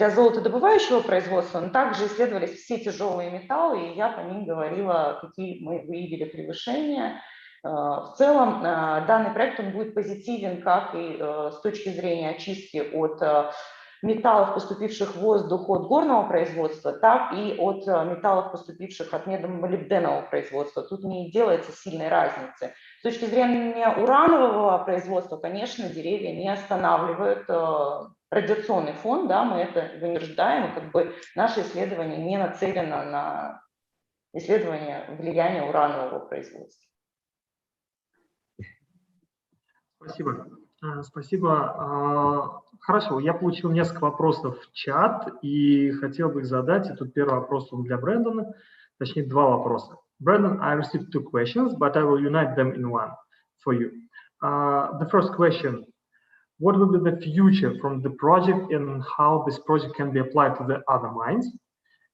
золотодобывающего производства, но также исследовались все тяжелые металлы, и я по ним говорила, какие мы выявили превышения. В целом данный проект он будет позитивен как и с точки зрения очистки от металлов, поступивших в воздух от горного производства, так и от металлов, поступивших от медно-молибденового производства. Тут не делается сильной разницы. С точки зрения уранового производства, конечно, деревья не останавливают радиационный фон, да, мы это вынуждаем, и как бы наше исследование не нацелено на исследование влияния уранового производства. Спасибо. Спасибо. Хорошо, я получил несколько вопросов в чат и хотел бы их задать. И тут первый вопрос для Брэндона, точнее два вопроса. Brandon, I received two questions, but I will unite them in one for you. The first question, what will be the future from the project and how this project can be applied to the other mines?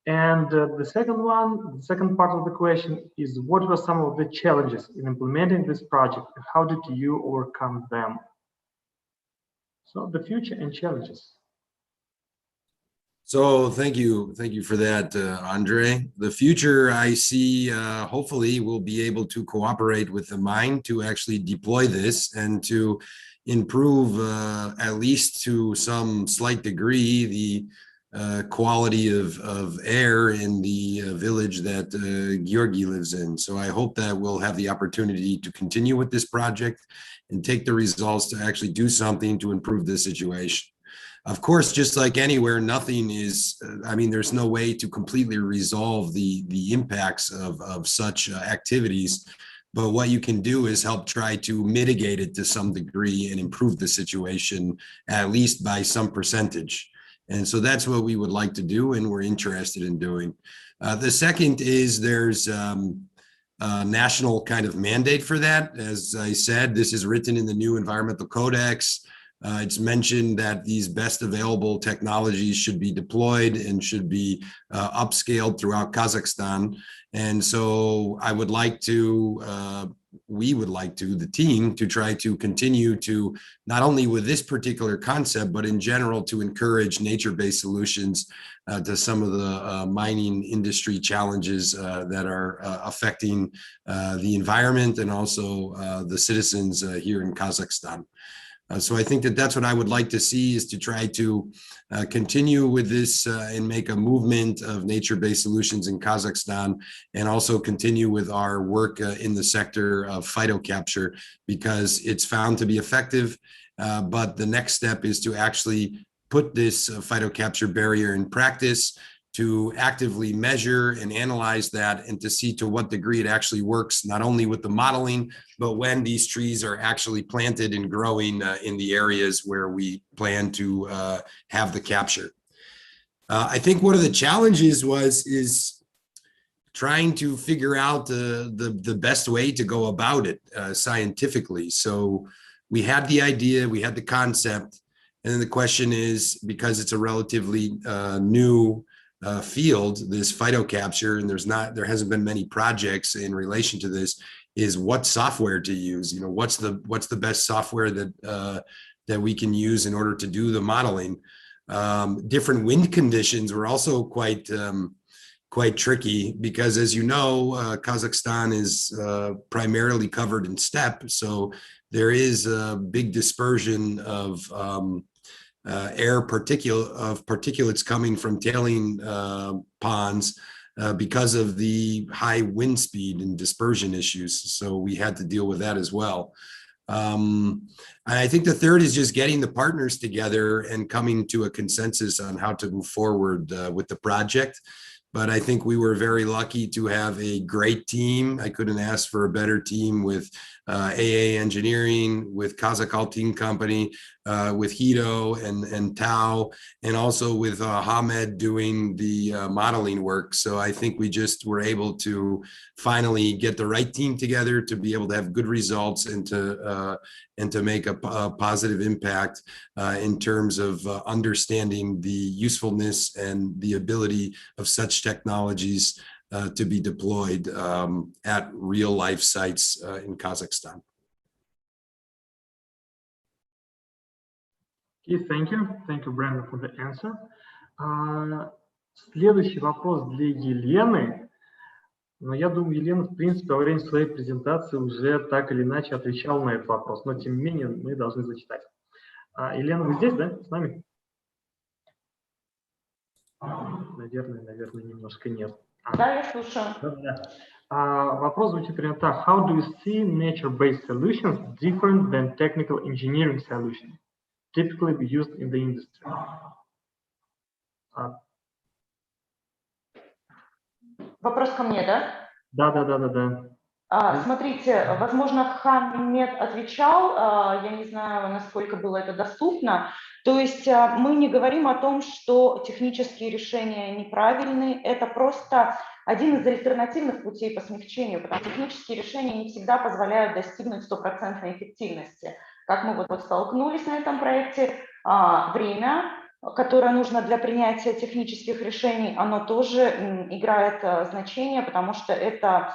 And the second part of the question is, what were some of the challenges in implementing this project and how did you overcome them? So the future and challenges. So thank you for that, Andre. The future, I see, hopefully we'll be able to cooperate with the mine to actually deploy this and to improve, at least to some slight degree, the quality of air in the village that Georgi lives in. So I hope that we'll have the opportunity to continue with this project and take the results to actually do something to improve the situation. Of course, just like anywhere, nothing is, I mean, there's no way to completely resolve the impacts of such activities. But what you can do is help try to mitigate it to some degree and improve the situation, at least by some percentage. And so that's what we would like to do, and we're interested in doing. The second is there's a national kind of mandate for that. As I said, this is written in the new environmental codex. It's mentioned that these best available technologies should be deployed and should be upscaled throughout Kazakhstan. And so I would like to, we would like to, the team, to try to continue to, not only with this particular concept, but in general, to encourage nature-based solutions to some of the mining industry challenges that are affecting the environment and also the citizens here in Kazakhstan. So I think that that's what I would like to see, is to try to continue with this and make a movement of nature-based solutions in Kazakhstan, and also continue with our work in the sector of phytocapture, because it's found to be effective. But the next step is to actually put this phytocapture barrier in practice, to actively measure and analyze that, and to see to what degree it actually works, not only with the modeling, but when these trees are actually planted and growing in the areas where we plan to have the capture. I think one of the challenges is trying to figure out the best way to go about it scientifically. So we had the idea, we had the concept, and then the question is, because it's a relatively new field, this phytocapture, and there hasn't been many projects in relation to this, is what software to use. You know, what's the best software that that we can use in order to do the modeling. Different wind conditions were also quite tricky, because, as you know, Kazakhstan is primarily covered in steppe, so there is a big dispersion of particulates coming from tailing ponds because of the high wind speed and dispersion issues. So we had to deal with that as well. I think the third is just getting the partners together and coming to a consensus on how to move forward with the project. But I think we were very lucky to have a great team. I couldn't ask for a better team, with AA Engineering, with Kazakh Altin Company, with Hito and Tao, and also with Hamed doing the modeling work. So I think we just were able to finally get the right team together to be able to have good results, and to make a positive impact in terms of understanding the usefulness and the ability of such technologies to be deployed at real life sites in Kazakhstan. Okay, thank you, Brandon, for the answer. Следующий вопрос для Елены. Но я думаю, Елена, в принципе, во время своей презентации уже так или иначе отвечала на этот вопрос, но тем не менее мы должны зачитать. Елена, вы здесь, да, с нами? Наверное, немножко нет. Да, я слушаю. Вопрос звучит примерно так. How do you see nature-based solutions different than technical engineering solutions typically used in the industry? Вопрос ко мне, да? Да. Смотрите, возможно, Хамед отвечал, я не знаю, насколько было это доступно. То есть мы не говорим о том, что технические решения неправильные, это просто один из альтернативных путей по смягчению, потому что технические решения не всегда позволяют достигнуть стопроцентной эффективности. Как мы вот столкнулись на этом проекте, время, которое нужно для принятия технических решений, оно тоже играет значение, потому что это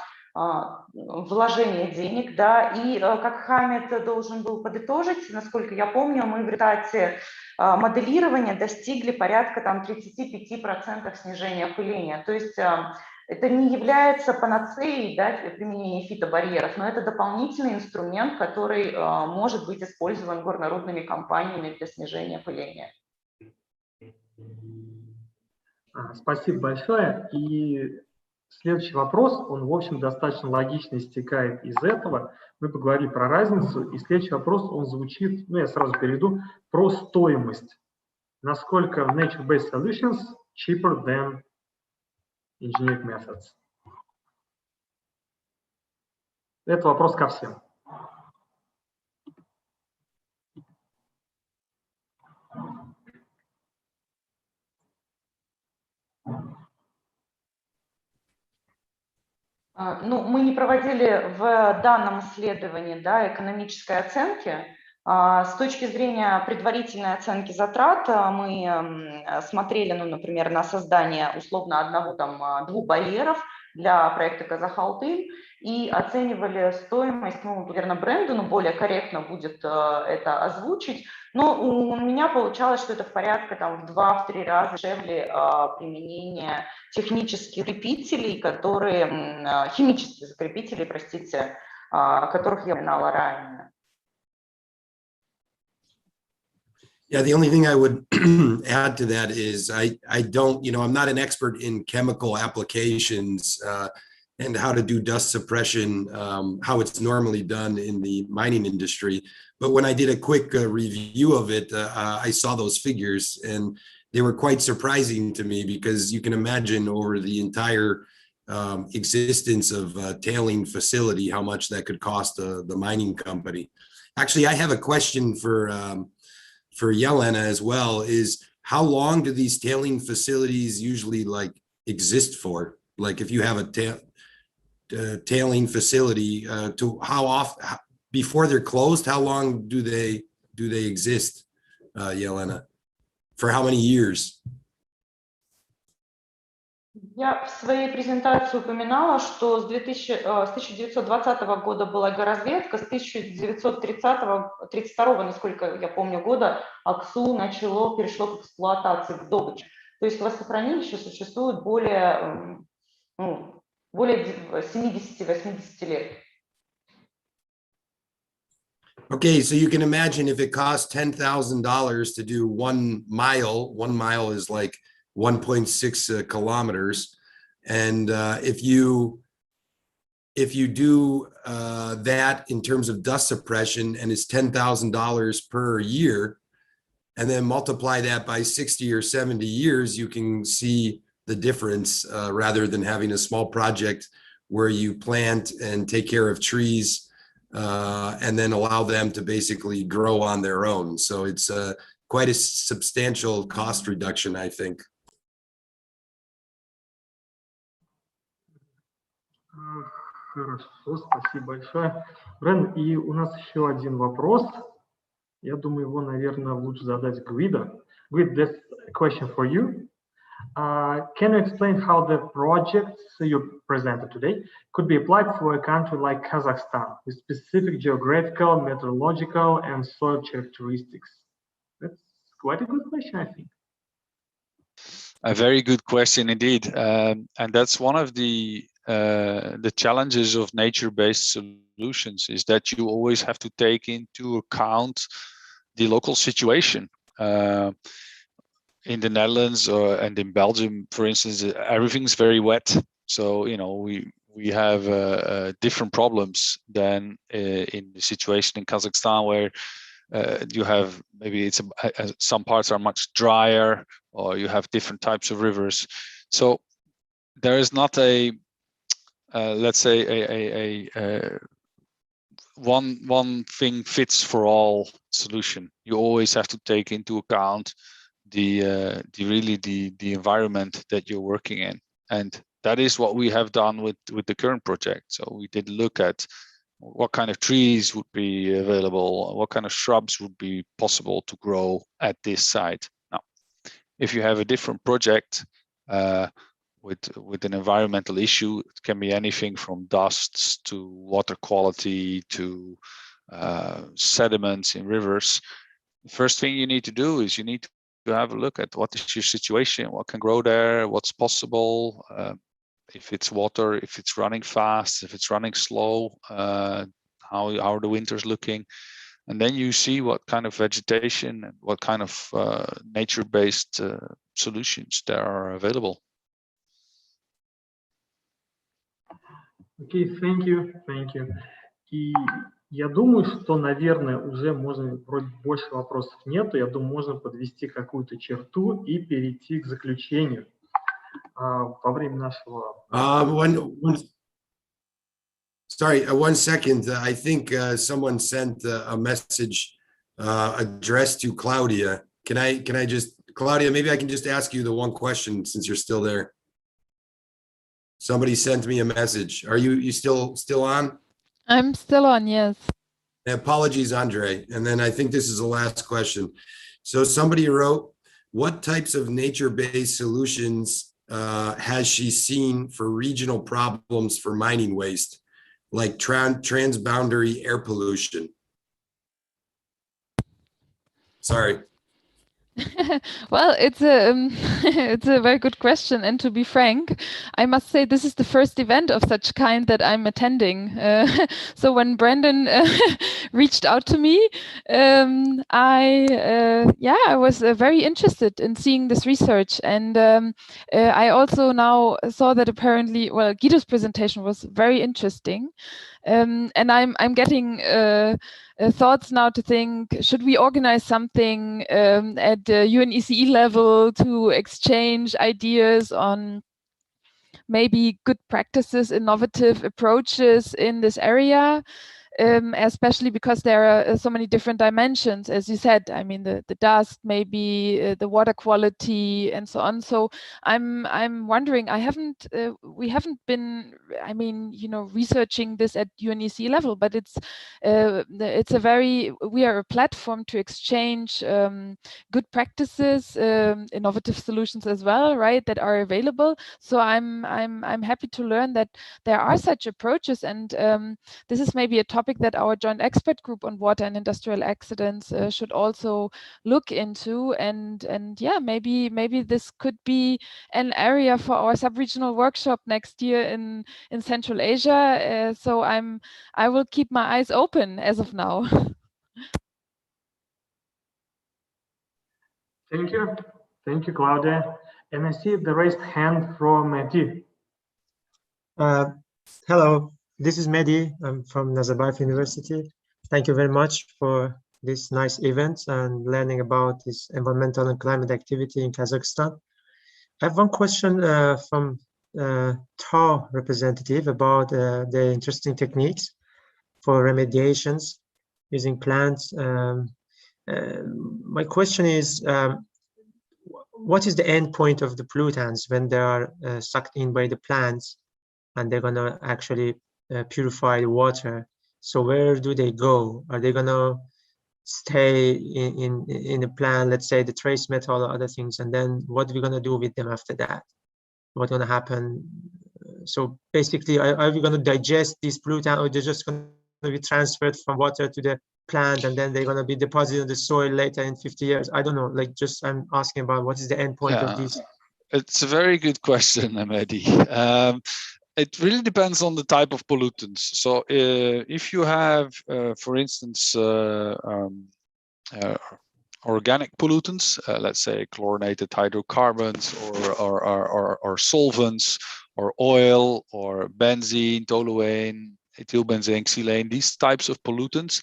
вложение денег, да, и как Хамед должен был подытожить, насколько я помню, мы в результате моделирования достигли порядка там 35% снижения пыления. То есть это не является панацеей, да, применения фитобарьеров, но это дополнительный инструмент, который может быть использован горнорудными компаниями для снижения пыления. Спасибо большое. И следующий вопрос, он, в общем, достаточно логично истекает из этого. Мы поговорили про разницу, и следующий вопрос, он звучит, я сразу переведу, про стоимость. Насколько nature-based solutions cheaper than engineered methods? Это вопрос ко всем. Мы не проводили в данном исследовании, да, экономической оценки. С точки зрения предварительной оценки затрат мы смотрели, например, на создание условно одного-двух барьеров для проекта Казахалтын и оценивали стоимость, наверное, Брэндону более корректно будет это озвучить, но у меня получалось, что это в порядке в 2-3 раза дешевле применения технических закрепителей, химических закрепителей, простите, которых я упоминала ранее. Yeah, the only thing I would add to that is I don't, I'm not an expert in chemical applications and how to do dust suppression, how it's normally done in the mining industry. But when I did a quick review of it, I saw those figures and they were quite surprising to me because you can imagine over the entire existence of a tailing facility, how much that could cost the mining company. Actually, I have a question for Yelena as well, is how long do these tailing facilities usually like exist for? Like if you have a tailing facility, to how often before they're closed, how long do they exist, Yelena? For how many years? Я в своей презентации упоминала, что с 1920 года была георазведка, с 1932, насколько я помню, года АКСУ перешло к эксплуатации, к добыче. То есть лесохранилище существует более 70-80 лет. Okay, so you can imagine if it costs $10,000 to do 1 mile, 1 mile is like 1.6 kilometers. And if you do that in terms of dust suppression and it's $10,000 per year, and then multiply that by 60 or 70 years, you can see the difference rather than having a small project where you plant and take care of trees and then allow them to basically grow on their own. So it's quite a substantial cost reduction, I think. Хорошо, спасибо большое. Брэн, и у нас еще один вопрос. Я думаю, его, наверное, лучше задать Guido. Guido, this question for you. Can you explain how the projects you presented today could be applied for a country like Kazakhstan with specific geographical, meteorological, and soil characteristics? That's quite a good question, I think. A very good question indeed, and that's one of the challenges of nature-based solutions is that you always have to take into account the local situation. In the Netherlands and in Belgium, for instance, everything's very wet. So, we have different problems than in the situation in Kazakhstan where you have maybe some parts are much drier or you have different types of rivers. So there is not let's say one thing fits for all solution. You always have to take into account the environment that you're working in, and that is what we have done with the current project. So we did look at what kind of trees would be available, what kind of shrubs would be possible to grow at this site. Now, if you have a different project with an environmental issue, it can be anything from dusts to water quality to sediments in rivers. The first thing you need to do is you need to have a look at what is your situation, what can grow there, what's possible, if it's water, if it's running fast, if it's running slow, how are the winters looking, and then you see what kind of vegetation and what kind of nature-based solutions there are available. Okay, thank you. И я думаю, что, наверное, уже можно, вроде больше вопросов нету, я думаю, можно подвести какую-то черту и перейти к заключению во время нашего... Sorry, 1 second. I think someone sent a message addressed to Claudia. Can I just, Claudia, maybe I can just ask you the one question since you're still there. Somebody sent me a message. Are you still on? I'm still on, yes. Apologies, Andre. And then I think this is the last question. So somebody wrote, what types of nature-based solutions has she seen for regional problems for mining waste, like transboundary air pollution? Sorry. Well, it's a it's a very good question, and to be frank, I must say this is the first event of such kind that I'm attending. So when Brandon reached out to me, I was very interested in seeing this research, and I also now saw that apparently, well, Guido's presentation was very interesting. And I'm getting thoughts now to think, should we organize something at the UNECE level to exchange ideas on maybe good practices, innovative approaches in this area? Especially because there are so many different dimensions, as you said. I mean, the dust, maybe the water quality, and so on. So I'm wondering. We haven't been. I mean, researching this at UNEC level, but it's a very. We are a platform to exchange good practices, innovative solutions as well, right? That are available. So I'm happy to learn that there are such approaches, and this is maybe a topic that our joint expert group on water and industrial accidents should also look into, and yeah, maybe this could be an area for our sub-regional workshop next year in Central Asia. So I will keep my eyes open as of now. Thank you, Claudia. And I see the raised hand from Mehdi. Hello, this is Mehdi. I'm from Nazarbayev University. Thank you very much for this nice event and learning about this environmental and climate activity in Kazakhstan. I have one question from TAO representative about the interesting techniques for remediations using plants. My question is, what is the end point of the pollutants when they are sucked in by the plants and they're going to actually purify the water? So where do they go? Are they going to stay in the plant, let's say the trace metal or other things, and then what are we going to do with them after that? What's going to happen? So basically, are we going to digest these pollutants, or they're just going to be transferred from water to the plant and then they're going to be deposited in the soil later in 50 years? I don't know, like, just I'm asking about what is the end point of these. It's a very good question, Mehdi. It really depends on the type of pollutants. So if you have, for instance, organic pollutants, let's say chlorinated hydrocarbons or solvents or oil or benzene, toluene, ethylbenzene, xylane, these types of pollutants,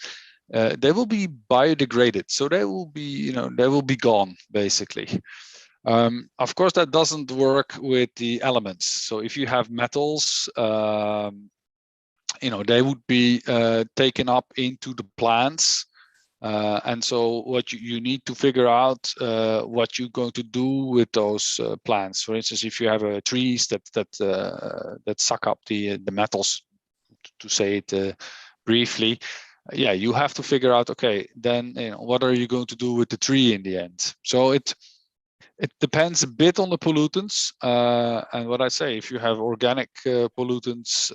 they will be biodegraded. So they will be, they will be gone basically. Of course, that doesn't work with the elements. So if you have metals, they would be taken up into the plants. And so what you need to figure out what you're going to do with those plants. For instance, if you have trees that suck up the metals, to say it briefly, yeah, you have to figure out, okay, then what are you going to do with the tree in the end? So it depends a bit on the pollutants, and what I say, if you have organic pollutants,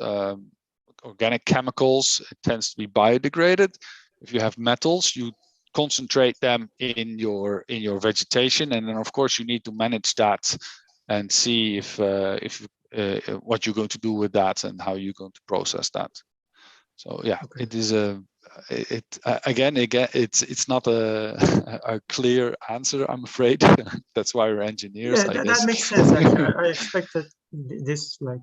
organic chemicals, it tends to be biodegraded. If you have metals, you concentrate them in your vegetation, and then of course you need to manage that and see if what you're going to do with that and how you're going to process that. So yeah, okay. It is again it's not a clear answer, I'm afraid. That's why we're engineers. Yeah, that makes sense. Actually, I expected this, like,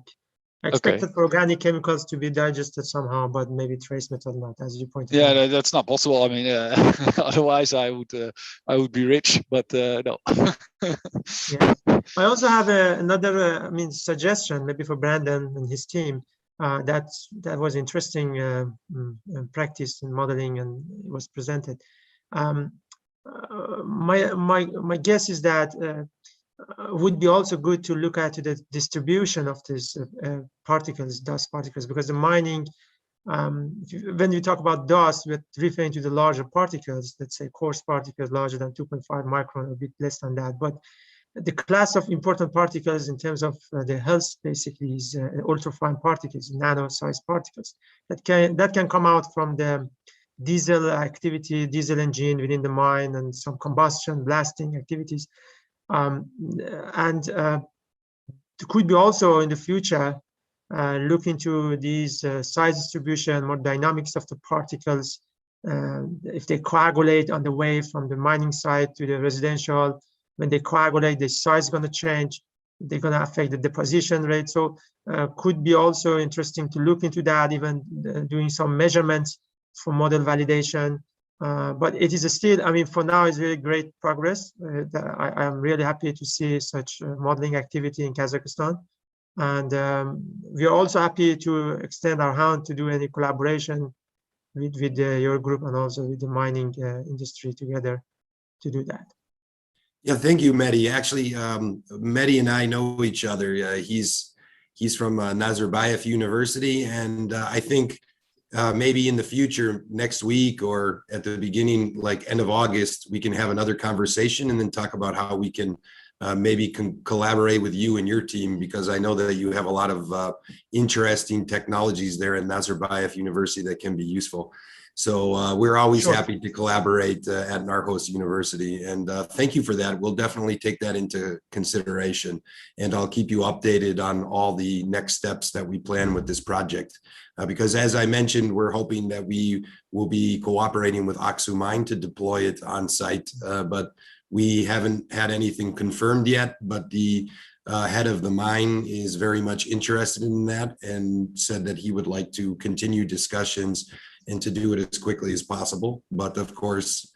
I expected for organic chemicals to be digested somehow, but maybe trace metal not, as you pointed out. Yeah, that's not possible. I mean, otherwise I would be rich, but no. Yeah, I also have another suggestion, maybe for Brandon and his team. That was interesting practice in modeling, and it was presented. My guess is that would be also good to look at the distribution of these particles, dust particles, because the mining, when we talk about dust, we're referring to the larger particles, let's say coarse particles larger than 2.5 micron, a bit less than that. But the class of important particles in terms of the health basically is ultrafine particles, nano-sized particles that can come out from the diesel activity, diesel engine within the mine, and some combustion, blasting activities. Could be also in the future look into these size distribution, more dynamics of the particles. If they coagulate on the way from the mining site to the residential, when they coagulate, the size is going to change. They're going to affect the deposition rate. So could be also interesting to look into that, even doing some measurements for model validation. But it is still, I mean, for now, it's really great progress. I am really happy to see such modeling activity in Kazakhstan. And we are also happy to extend our hand to do any collaboration with your group and also with the mining industry together to do that. Yeah, thank you, Mehdi. Actually, Mehdi and I know each other. He's from Nazarbayev University, and I think maybe in the future, next week or at the beginning, like end of August, we can have another conversation and then talk about how we can maybe collaborate with you and your team, because I know that you have a lot of interesting technologies there at Nazarbayev University that can be useful. So we're always happy to collaborate at Narcos University, and thank you for that. We'll definitely take that into consideration, and I'll keep you updated on all the next steps that we plan with this project. Because as I mentioned, we're hoping that we will be cooperating with Aksu Mine to deploy it on site, but we haven't had anything confirmed yet, but the head of the mine is very much interested in that and said that he would like to continue discussions and to do it as quickly as possible. But of course,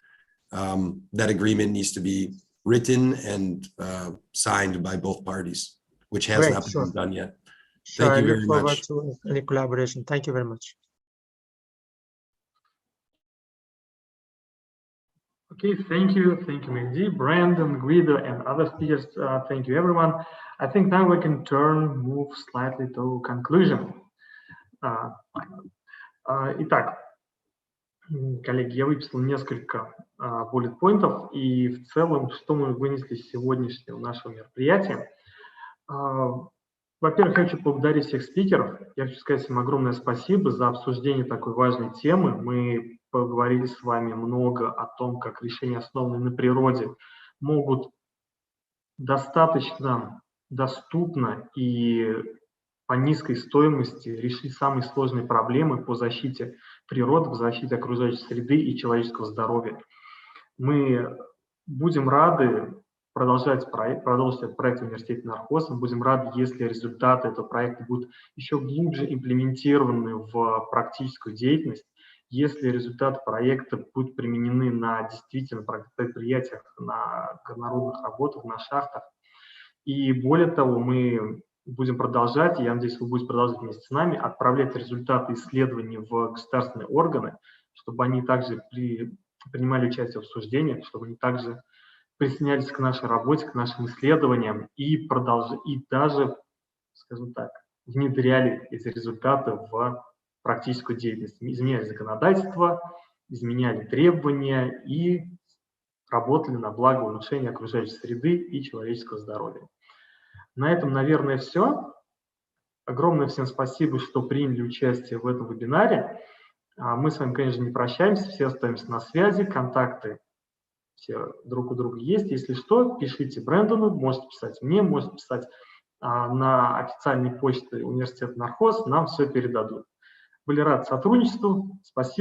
that agreement needs to be written and signed by both parties, which has not been done yet. Sure, Thank you I very look forward much. to any collaboration. Thank you very much. Okay, thank you, Mehdi, Brandon, Guido, and other speakers. Thank you, everyone. I think now we can move slightly to conclusion. Итак, коллеги, я выписал несколько буллет-поинтов, и в целом, что мы вынесли из сегодняшнего нашего мероприятия. Во-первых, я хочу поблагодарить всех спикеров. Я хочу сказать им огромное спасибо за обсуждение такой важной темы. Мы поговорили с вами много о том, как решения, основанные на природе, могут достаточно доступно и по низкой стоимости решить самые сложные проблемы по защите природы, по защите окружающей среды и человеческого здоровья. Мы будем рады продолжить этот проект в университете Нархоз. Мы будем рады, если результаты этого проекта будут еще глубже имплементированы в практическую деятельность, если результаты проекта будут применены на действительно предприятиях, на горнорудных работах, на шахтах. И более того, мы будем продолжать, и я надеюсь, вы будете продолжать вместе с нами, отправлять результаты исследований в государственные органы, чтобы они также принимали участие в обсуждениях, чтобы они также присоединялись к нашей работе, к нашим исследованиям и даже, скажем так, внедряли эти результаты в практическую деятельность, изменяли законодательство, изменяли требования и работали на благо улучшения окружающей среды и человеческого здоровья. На этом, наверное, все. Огромное всем спасибо, что приняли участие в этом вебинаре. Мы с вами, конечно, не прощаемся, все остаемся на связи, контакты все друг у друга есть. Если что, пишите Брэндону, можете писать мне, можете писать на официальной почте университета Нархоз, нам все передадут. Были рады сотрудничеству. Спасибо.